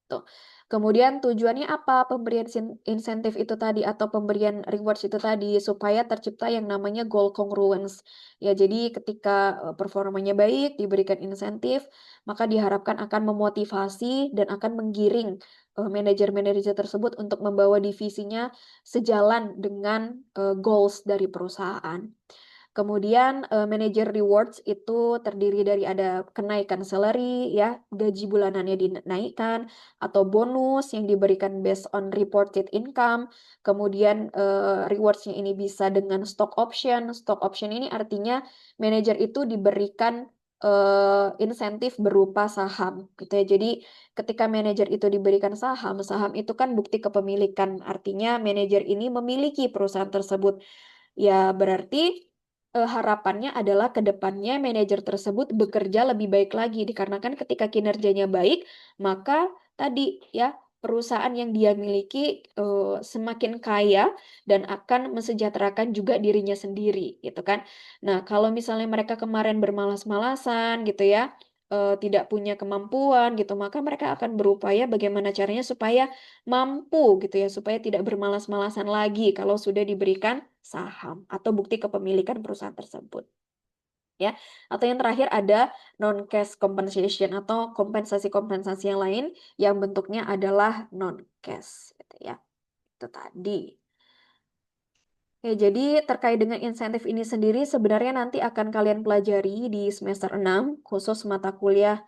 Tuh. Kemudian tujuannya apa pemberian insentif itu tadi atau pemberian rewards itu tadi supaya tercipta yang namanya goal congruence. Ya, jadi ketika performanya baik diberikan insentif, maka diharapkan akan memotivasi dan akan menggiring manajer-manajer tersebut untuk membawa divisinya sejalan dengan goals dari perusahaan. Kemudian manager rewards itu terdiri dari ada kenaikan salary ya, gaji bulanannya dinaikkan atau bonus yang diberikan based on reported income. Kemudian rewardsnya ini bisa dengan stock option. Stock option ini artinya manajer itu diberikan insentif berupa saham gitu ya. Jadi ketika manajer itu diberikan saham, saham itu kan bukti kepemilikan. Artinya manajer ini memiliki perusahaan tersebut. Ya, berarti harapannya adalah ke depannya manajer tersebut bekerja lebih baik lagi dikarenakan ketika kinerjanya baik, maka tadi ya perusahaan yang dia miliki semakin kaya dan akan mensejahterakan juga dirinya sendiri gitu kan. Nah, kalau misalnya mereka kemarin bermalas-malasan gitu ya, tidak punya kemampuan gitu, maka mereka akan berupaya bagaimana caranya supaya mampu gitu ya, supaya tidak bermalas-malasan lagi kalau sudah diberikan saham atau bukti kepemilikan perusahaan tersebut. Ya, atau yang terakhir ada non-cash compensation atau kompensasi-kompensasi yang lain yang bentuknya adalah non-cash gitu ya. Itu tadi. Ya, jadi terkait dengan insentif ini sendiri sebenarnya nanti akan kalian pelajari di semester 6 khusus mata kuliah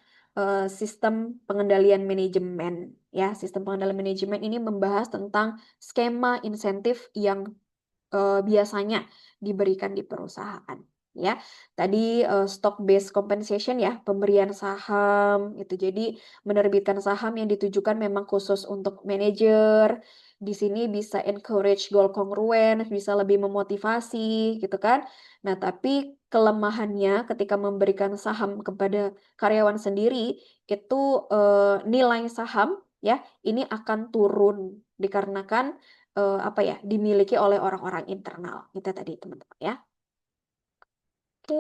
sistem pengendalian manajemen. Ya, sistem pengendalian manajemen ini membahas tentang skema insentif yang biasanya diberikan di perusahaan. Ya, tadi stock based compensation ya, pemberian saham itu. Jadi menerbitkan saham yang ditujukan memang khusus untuk manajer. Di sini bisa encourage goal congruence, bisa lebih memotivasi gitu kan. Nah, tapi kelemahannya ketika memberikan saham kepada karyawan sendiri itu nilai saham ya ini akan turun dikarenakan apa ya dimiliki oleh orang-orang internal itu tadi teman-teman ya. Oke,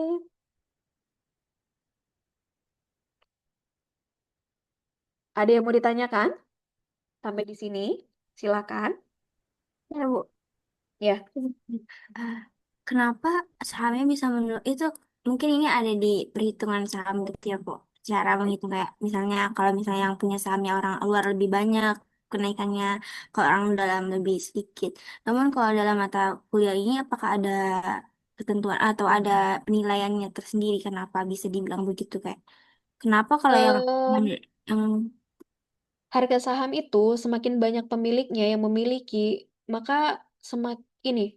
ada yang mau ditanyakan sampai di sini? Silakan. Ya, Bu. Ya, Ah, kenapa sahamnya bisa menurun? Itu mungkin ini ada di perhitungan saham gitu ya, Bu. Cara menghitung kayak misalnya kalau misalnya yang punya sahamnya orang luar lebih banyak, kenaikannya kalau orang dalam lebih sedikit. Namun kalau dalam mata kuliah ini apakah ada ketentuan atau ada penilaiannya tersendiri kenapa bisa dibilang begitu kayak kenapa kalau Em, yang Harga saham itu semakin banyak pemiliknya yang memiliki, maka semakin ini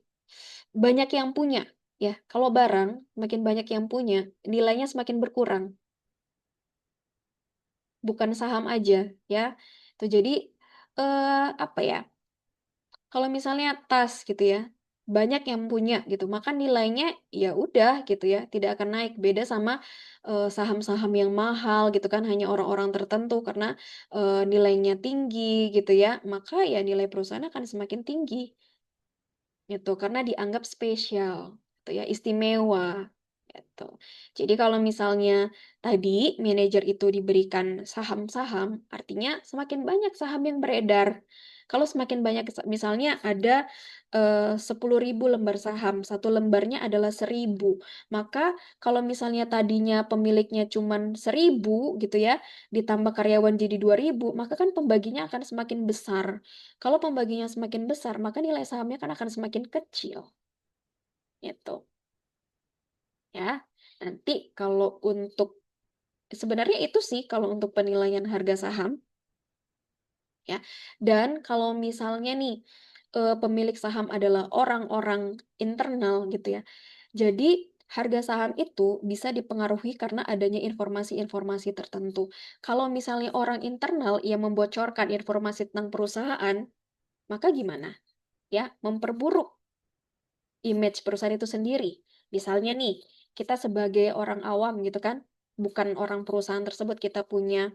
banyak yang punya. Ya, kalau barang makin banyak yang punya, nilainya semakin berkurang. Bukan saham aja, ya. Tuh jadi apa ya? Kalau misalnya tas gitu ya, banyak yang punya gitu, maka nilainya ya udah gitu ya, tidak akan naik. Beda sama saham-saham yang mahal gitu kan, hanya orang-orang tertentu karena nilainya tinggi gitu ya, maka ya nilai perusahaan akan semakin tinggi gitu karena dianggap spesial gitu ya, istimewa gitu. Jadi kalau misalnya tadi manajer itu diberikan saham-saham, artinya semakin banyak saham yang beredar. Kalau semakin banyak, misalnya ada 10.000 lembar saham, satu lembarnya adalah 1.000. Maka kalau misalnya tadinya pemiliknya cuma 1.000 gitu ya, ditambah karyawan jadi 2.000, maka kan pembaginya akan semakin besar. Kalau pembaginya semakin besar, maka nilai sahamnya kan akan semakin kecil. Gitu ya. Nanti kalau untuk sebenarnya itu sih kalau untuk penilaian harga saham ya. Dan kalau misalnya nih pemilik saham adalah orang-orang internal gitu ya. Jadi harga saham itu bisa dipengaruhi karena adanya informasi-informasi tertentu. Kalau misalnya orang internal yang membocorkan informasi tentang perusahaan, maka gimana? Ya, memperburuk image perusahaan itu sendiri. Misalnya nih, kita sebagai orang awam gitu kan, bukan orang perusahaan tersebut, kita punya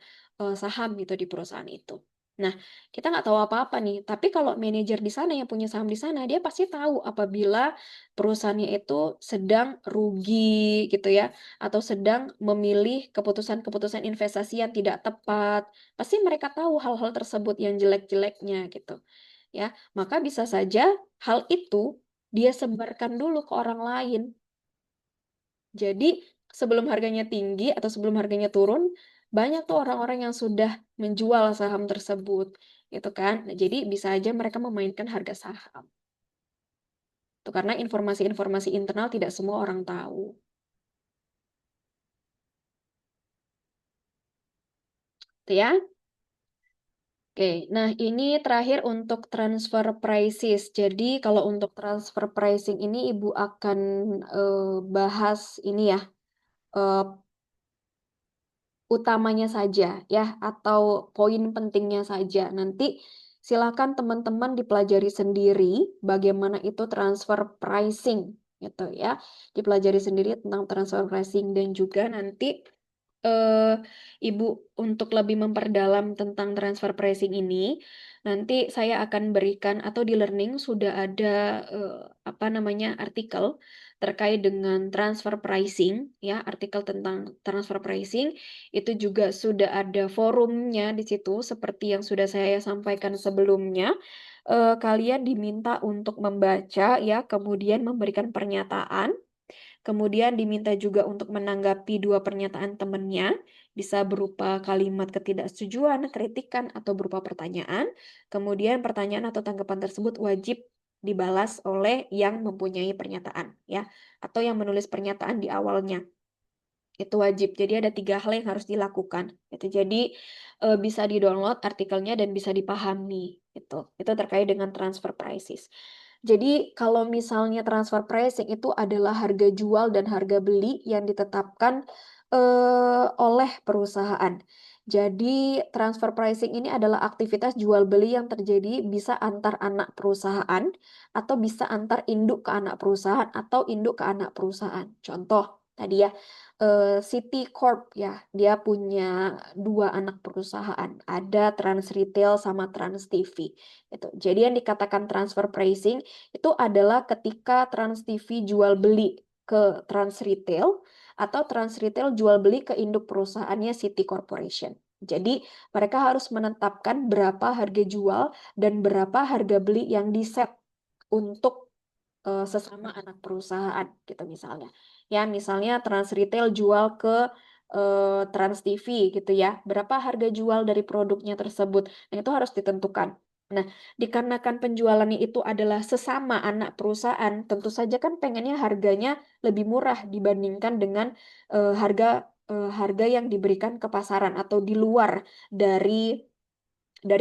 saham gitu di perusahaan itu. Nah, kita nggak tahu apa-apa nih, tapi kalau manajer di sana yang punya saham di sana, dia pasti tahu apabila perusahaannya itu sedang rugi gitu ya, atau sedang memilih keputusan-keputusan investasi yang tidak tepat. Pasti mereka tahu hal-hal tersebut yang jelek-jeleknya gitu. Ya, maka bisa saja hal itu dia sebarkan dulu ke orang lain. Jadi sebelum harganya tinggi atau sebelum harganya turun, banyak tuh orang-orang yang sudah menjual saham tersebut, gitu kan? Nah, jadi bisa aja mereka memainkan harga saham. Itu karena informasi-informasi internal tidak semua orang tahu. Itu ya. Oke, nah ini terakhir untuk transfer prices. Jadi kalau untuk transfer pricing ini Ibu akan bahas ini ya, eh, utamanya saja ya atau poin pentingnya saja. Nanti silakan teman-teman dipelajari sendiri bagaimana itu transfer pricing gitu ya. Dipelajari sendiri tentang transfer pricing dan juga nanti eh, Ibu untuk lebih memperdalam tentang transfer pricing ini, nanti saya akan berikan atau di learning sudah ada eh, apa namanya artikel terkait dengan transfer pricing ya, artikel tentang transfer pricing itu juga sudah ada forumnya di situ seperti yang sudah saya sampaikan sebelumnya. Kalian diminta untuk membaca ya, kemudian memberikan pernyataan. Kemudian diminta juga untuk menanggapi dua pernyataan temannya, bisa berupa kalimat ketidaksetujuan, kritikan, atau berupa pertanyaan. Kemudian pertanyaan atau tanggapan tersebut wajib dibalas oleh yang mempunyai pernyataan, ya, atau yang menulis pernyataan di awalnya. Itu wajib. Jadi ada 3 hal yang harus dilakukan. Jadi bisa di-download artikelnya dan bisa dipahami. Itu terkait dengan transfer prices. Jadi kalau misalnya transfer pricing itu adalah harga jual dan harga beli yang ditetapkan oleh perusahaan. Jadi transfer pricing ini adalah aktivitas jual beli yang terjadi bisa antar anak perusahaan atau bisa antar induk ke anak perusahaan atau induk ke anak perusahaan. Contoh tadi ya City Corp ya, dia punya 2 anak perusahaan, ada Trans Retail sama Trans TV. Itu. Jadi yang dikatakan transfer pricing itu adalah ketika Trans TV jual beli ke Trans Retail atau Trans Retail jual beli ke induk perusahaannya City Corporation. Jadi mereka harus menetapkan berapa harga jual dan berapa harga beli yang diset untuk sesama anak perusahaan gitu misalnya. Ya, misalnya Trans Retail jual ke Trans TV gitu ya. Berapa harga jual dari produknya tersebut? Nah, itu harus ditentukan. Nah, dikarenakan penjualannya itu adalah sesama anak perusahaan, tentu saja kan pengennya harganya lebih murah dibandingkan dengan harga yang diberikan ke pasaran atau di luar dari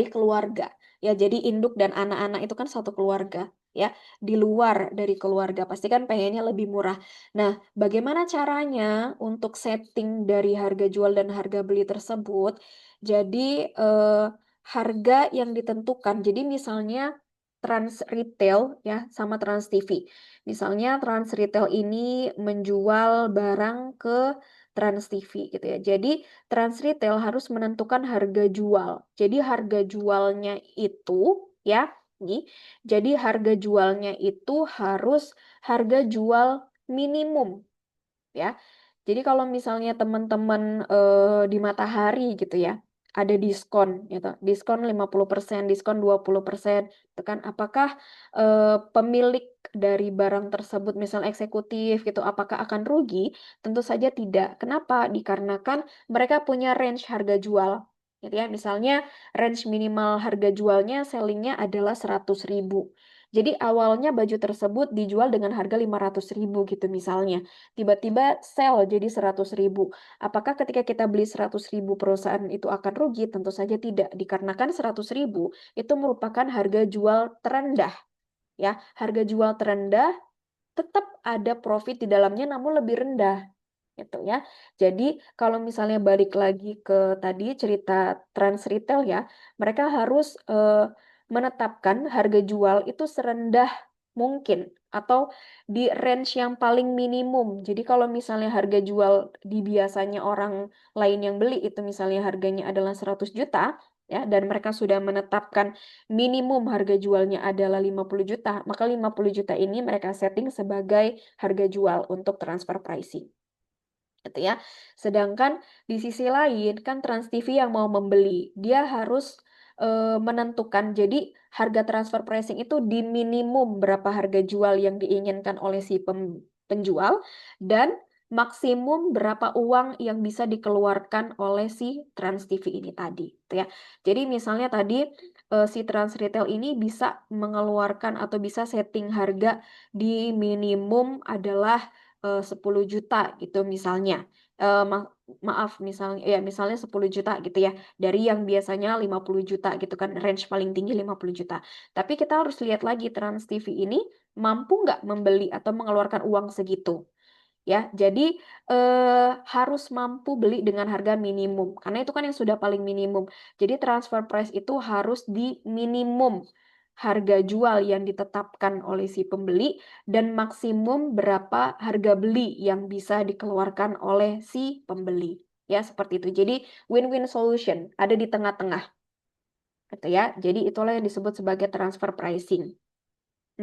keluarga. Ya, jadi induk dan anak-anak itu kan satu keluarga, ya. Di luar dari keluarga pasti kan pengennya lebih murah. Nah, bagaimana caranya untuk setting dari harga jual dan harga beli tersebut? Jadi harga yang ditentukan. Jadi misalnya Trans Retail ya sama Trans TV. Misalnya Trans Retail ini menjual barang ke Trans TV gitu ya. Jadi Trans Retail harus menentukan harga jual. Jadi harga jualnya itu ya, nih. Jadi harga jualnya itu harus harga jual minimum ya. Jadi kalau misalnya teman-teman di Matahari gitu ya, ada diskon gitu. Diskon 50%, diskon 20%. Itu kan apakah pemilik dari barang tersebut misal eksekutif gitu apakah akan rugi? Tentu saja tidak. Kenapa? Dikarenakan mereka punya range harga jual. Gitu ya. Misalnya range minimal harga jualnya sellingnya adalah 100.000. Jadi awalnya baju tersebut dijual dengan harga 500.000 gitu misalnya tiba-tiba sell jadi 100.000. Apakah ketika kita beli 100.000 perusahaan itu akan rugi? Tentu saja tidak, dikarenakan 100.000 itu merupakan harga jual terendah. Ya, harga jual terendah tetap ada profit di dalamnya namun lebih rendah gitu ya. Jadi kalau misalnya balik lagi ke tadi cerita Trans Retail ya, mereka harus menetapkan harga jual itu serendah mungkin atau di range yang paling minimum. Jadi kalau misalnya harga jual di biasanya orang lain yang beli itu misalnya harganya adalah 100 juta ya dan mereka sudah menetapkan minimum harga jualnya adalah 50 juta, maka 50 juta ini mereka setting sebagai harga jual untuk transfer pricing gitu ya. Sedangkan di sisi lain kan Trans TV yang mau membeli, dia harus menentukan jadi harga transfer pricing itu di minimum berapa harga jual yang diinginkan oleh si penjual dan maksimum berapa uang yang bisa dikeluarkan oleh si Trans TV ini tadi, gitu ya. Jadi misalnya tadi si Trans Retail ini bisa mengeluarkan atau bisa setting harga di minimum adalah 10 juta gitu misalnya. Maaf misalnya ya misalnya 10 juta gitu ya. Dari yang biasanya 50 juta gitu kan range paling tinggi 50 juta. Tapi kita harus lihat lagi Trans TV ini mampu nggak membeli atau mengeluarkan uang segitu ya. Jadi harus mampu beli dengan harga minimum karena itu kan yang sudah paling minimum. Jadi transfer price itu harus di minimum harga jual yang ditetapkan oleh si pembeli dan maksimum berapa harga beli yang bisa dikeluarkan oleh si pembeli. Ya, seperti itu. Jadi win-win solution ada di tengah-tengah gitu ya. Jadi itulah yang disebut sebagai transfer pricing.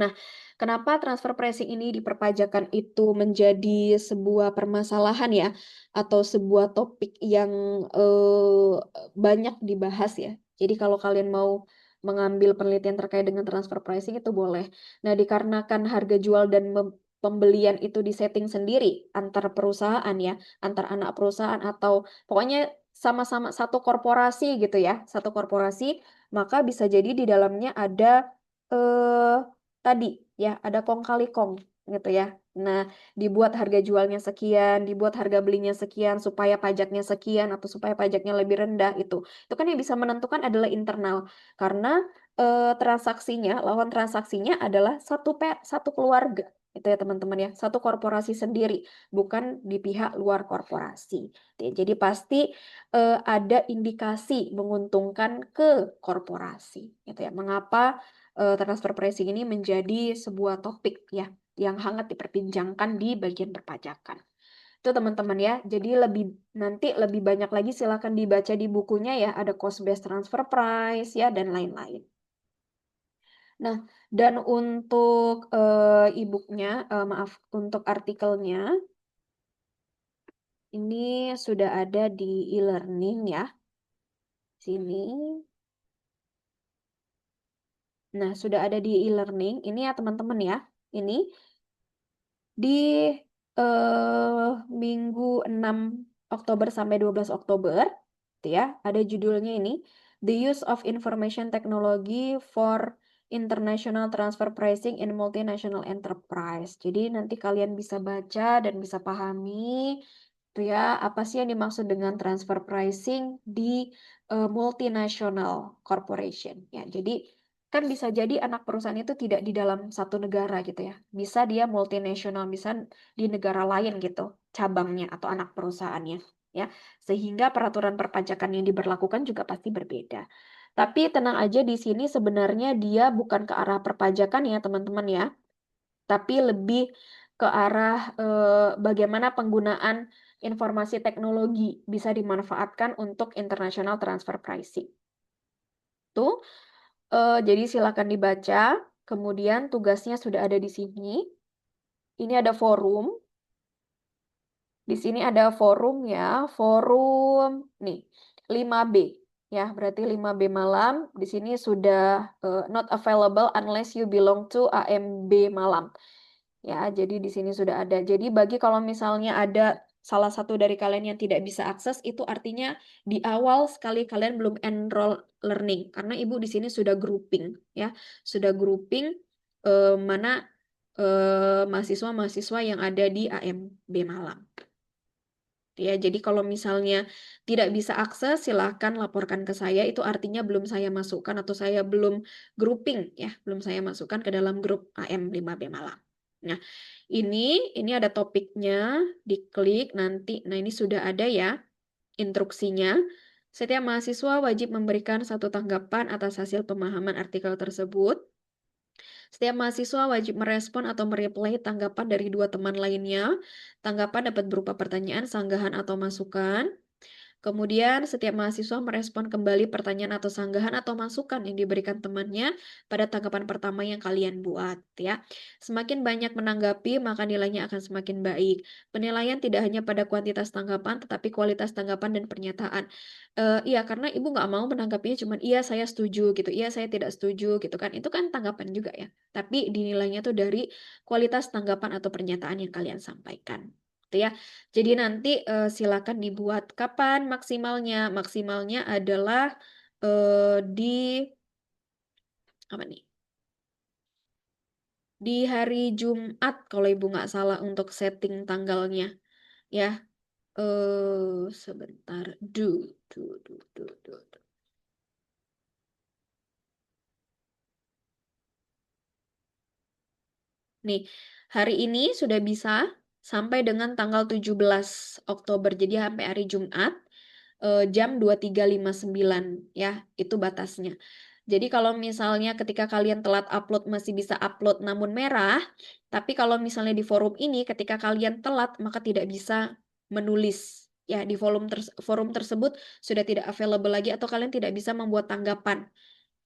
Nah, kenapa transfer pricing ini di perpajakan itu menjadi sebuah permasalahan ya, atau sebuah topik yang banyak dibahas ya. Jadi kalau kalian mau mengambil penelitian terkait dengan transfer pricing itu boleh. Nah, dikarenakan harga jual dan pembelian itu disetting sendiri antar perusahaan ya, antar anak perusahaan atau pokoknya sama-sama satu korporasi gitu ya, satu korporasi, maka bisa jadi di dalamnya ada eh tadi ya ada kong kali kong gitu ya. Nah, dibuat harga jualnya sekian, dibuat harga belinya sekian supaya pajaknya sekian atau supaya pajaknya lebih rendah itu. Itu kan yang bisa menentukan adalah internal karena transaksinya, lawan transaksinya adalah satu keluarga. Itu ya teman-teman ya, satu korporasi sendiri, bukan di pihak luar korporasi. Jadi pasti ada indikasi menguntungkan ke korporasi. Gitu ya. Mengapa transfer pricing ini menjadi sebuah topik ya yang hangat diperbincangkan di bagian perpajakan. Itu teman-teman ya. Jadi nanti lebih banyak lagi silakan dibaca di bukunya ya, ada cost based transfer price ya dan lain-lain. Nah, dan untuk e-booknya, maaf, untuk artikelnya ini sudah ada di e-learning ya. Sini. Nah, sudah ada di e-learning. Ini ya teman-teman ya. Ini di Minggu 6 Oktober sampai 12 Oktober, gitu ya. Ada judulnya ini, the use of information technology for international transfer pricing in multinational enterprise. Jadi nanti kalian bisa baca dan bisa pahami itu ya apa sih yang dimaksud dengan transfer pricing di multinational corporation ya. Jadi kan bisa jadi anak perusahaan itu tidak di dalam satu negara gitu ya. Bisa dia multinational, bisa di negara lain gitu cabangnya atau anak perusahaannya ya. Sehingga peraturan perpajakan yang diberlakukan juga pasti berbeda. Tapi tenang aja di sini sebenarnya dia bukan ke arah perpajakan ya teman-teman ya, tapi lebih ke arah bagaimana penggunaan informasi teknologi bisa dimanfaatkan untuk international transfer pricing. Tuh, jadi silakan dibaca. Kemudian tugasnya sudah ada di sini. Ini ada forum. Di sini ada forum ya, forum nih 5B ya, berarti 5B malam. Di sini sudah not available unless you belong to AMB malam. Ya, jadi di sini sudah ada. Jadi bagi kalau misalnya ada salah satu dari kalian yang tidak bisa akses, itu artinya di awal sekali kalian belum enroll learning karena Ibu di sini sudah grouping ya. Sudah grouping mana mahasiswa-mahasiswa yang ada di AMB malam. Ya, jadi kalau misalnya tidak bisa akses, silahkan laporkan ke saya. Itu artinya belum saya masukkan atau saya belum grouping ya, belum saya masukkan ke dalam grup AM5B Malang. Nah, ini ada topiknya, diklik nanti. Nah, ini sudah ada ya instruksinya. Setiap mahasiswa wajib memberikan satu tanggapan atas hasil pemahaman artikel tersebut. Setiap mahasiswa wajib merespon atau mereply tanggapan dari dua teman lainnya. Tanggapan dapat berupa pertanyaan, sanggahan, atau masukan. Kemudian, setiap mahasiswa merespon kembali pertanyaan atau sanggahan atau masukan yang diberikan temannya pada tanggapan pertama yang kalian buat, ya. Semakin banyak menanggapi, maka nilainya akan semakin baik. Penilaian tidak hanya pada kuantitas tanggapan, tetapi kualitas tanggapan dan pernyataan. Iya, karena ibu nggak mau menanggapinya cuma iya saya setuju gitu, iya saya tidak setuju gitu kan. Itu kan tanggapan juga ya. Tapi dinilainya tuh dari kualitas tanggapan atau pernyataan yang kalian sampaikan. Gitu ya. Jadi nanti silakan dibuat kapan maksimalnya. Maksimalnya adalah di apa nih? Di hari Jumat kalau ibu nggak salah untuk setting tanggalnya ya. Sebentar. Du, du, du, du, du, du. Nih, hari ini sudah bisa sampai dengan tanggal 17 Oktober. Jadi sampai hari Jumat jam 23.59 ya, itu batasnya. Jadi kalau misalnya ketika kalian telat upload masih bisa upload namun merah, tapi kalau misalnya di forum ini ketika kalian telat maka tidak bisa menulis. Ya, di forum tersebut sudah tidak available lagi atau kalian tidak bisa membuat tanggapan.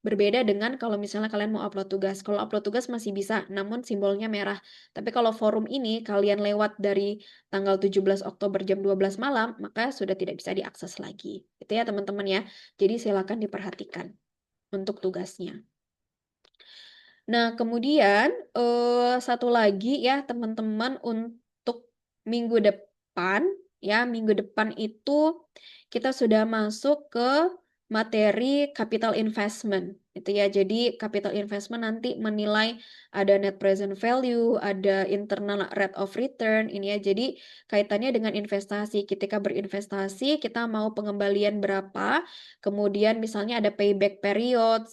Berbeda dengan kalau misalnya kalian mau upload tugas. Kalau upload tugas masih bisa, namun simbolnya merah. Tapi kalau forum ini kalian lewat dari tanggal 17 Oktober jam 12 malam, maka sudah tidak bisa diakses lagi. Itu ya teman-teman ya. Jadi silakan diperhatikan untuk tugasnya. Nah, kemudian satu lagi ya teman-teman untuk minggu depan ya, minggu depan itu kita sudah masuk ke materi capital investment itu ya. Jadi capital investment nanti menilai ada net present value, ada internal rate of return ini ya. Jadi kaitannya dengan investasi. Ketika berinvestasi kita mau pengembalian berapa, kemudian misalnya ada payback period,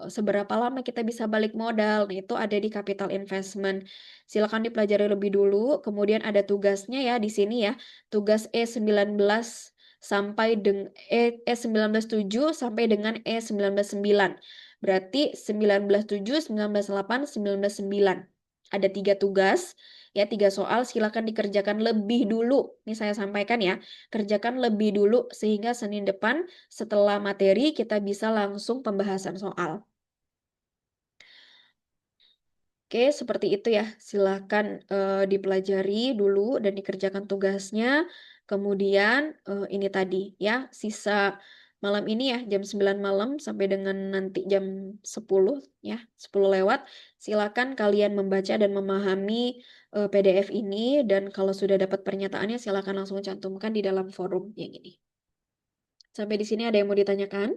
seberapa lama kita bisa balik modal. Nah, itu ada di capital investment. Silakan dipelajari lebih dulu. Kemudian ada tugasnya ya di sini ya. Tugas E19 sampai dengan E19.7 sampai dengan E19.9. Berarti 19.7, 19.8, 19.9. Ada 3 tugas, ya 3 soal. Silakan dikerjakan lebih dulu. Ini saya sampaikan ya. Kerjakan lebih dulu sehingga Senin depan setelah materi kita bisa langsung pembahasan soal. Oke, seperti itu ya. Silakan dipelajari dulu dan dikerjakan tugasnya. Kemudian ini tadi ya, sisa malam ini ya, jam 9 malam sampai dengan nanti jam 10 ya, 10 lewat. Silakan kalian membaca dan memahami PDF ini dan kalau sudah dapat pernyataannya silakan langsung cantumkan di dalam forum yang ini. Sampai di sini ada yang mau ditanyakan?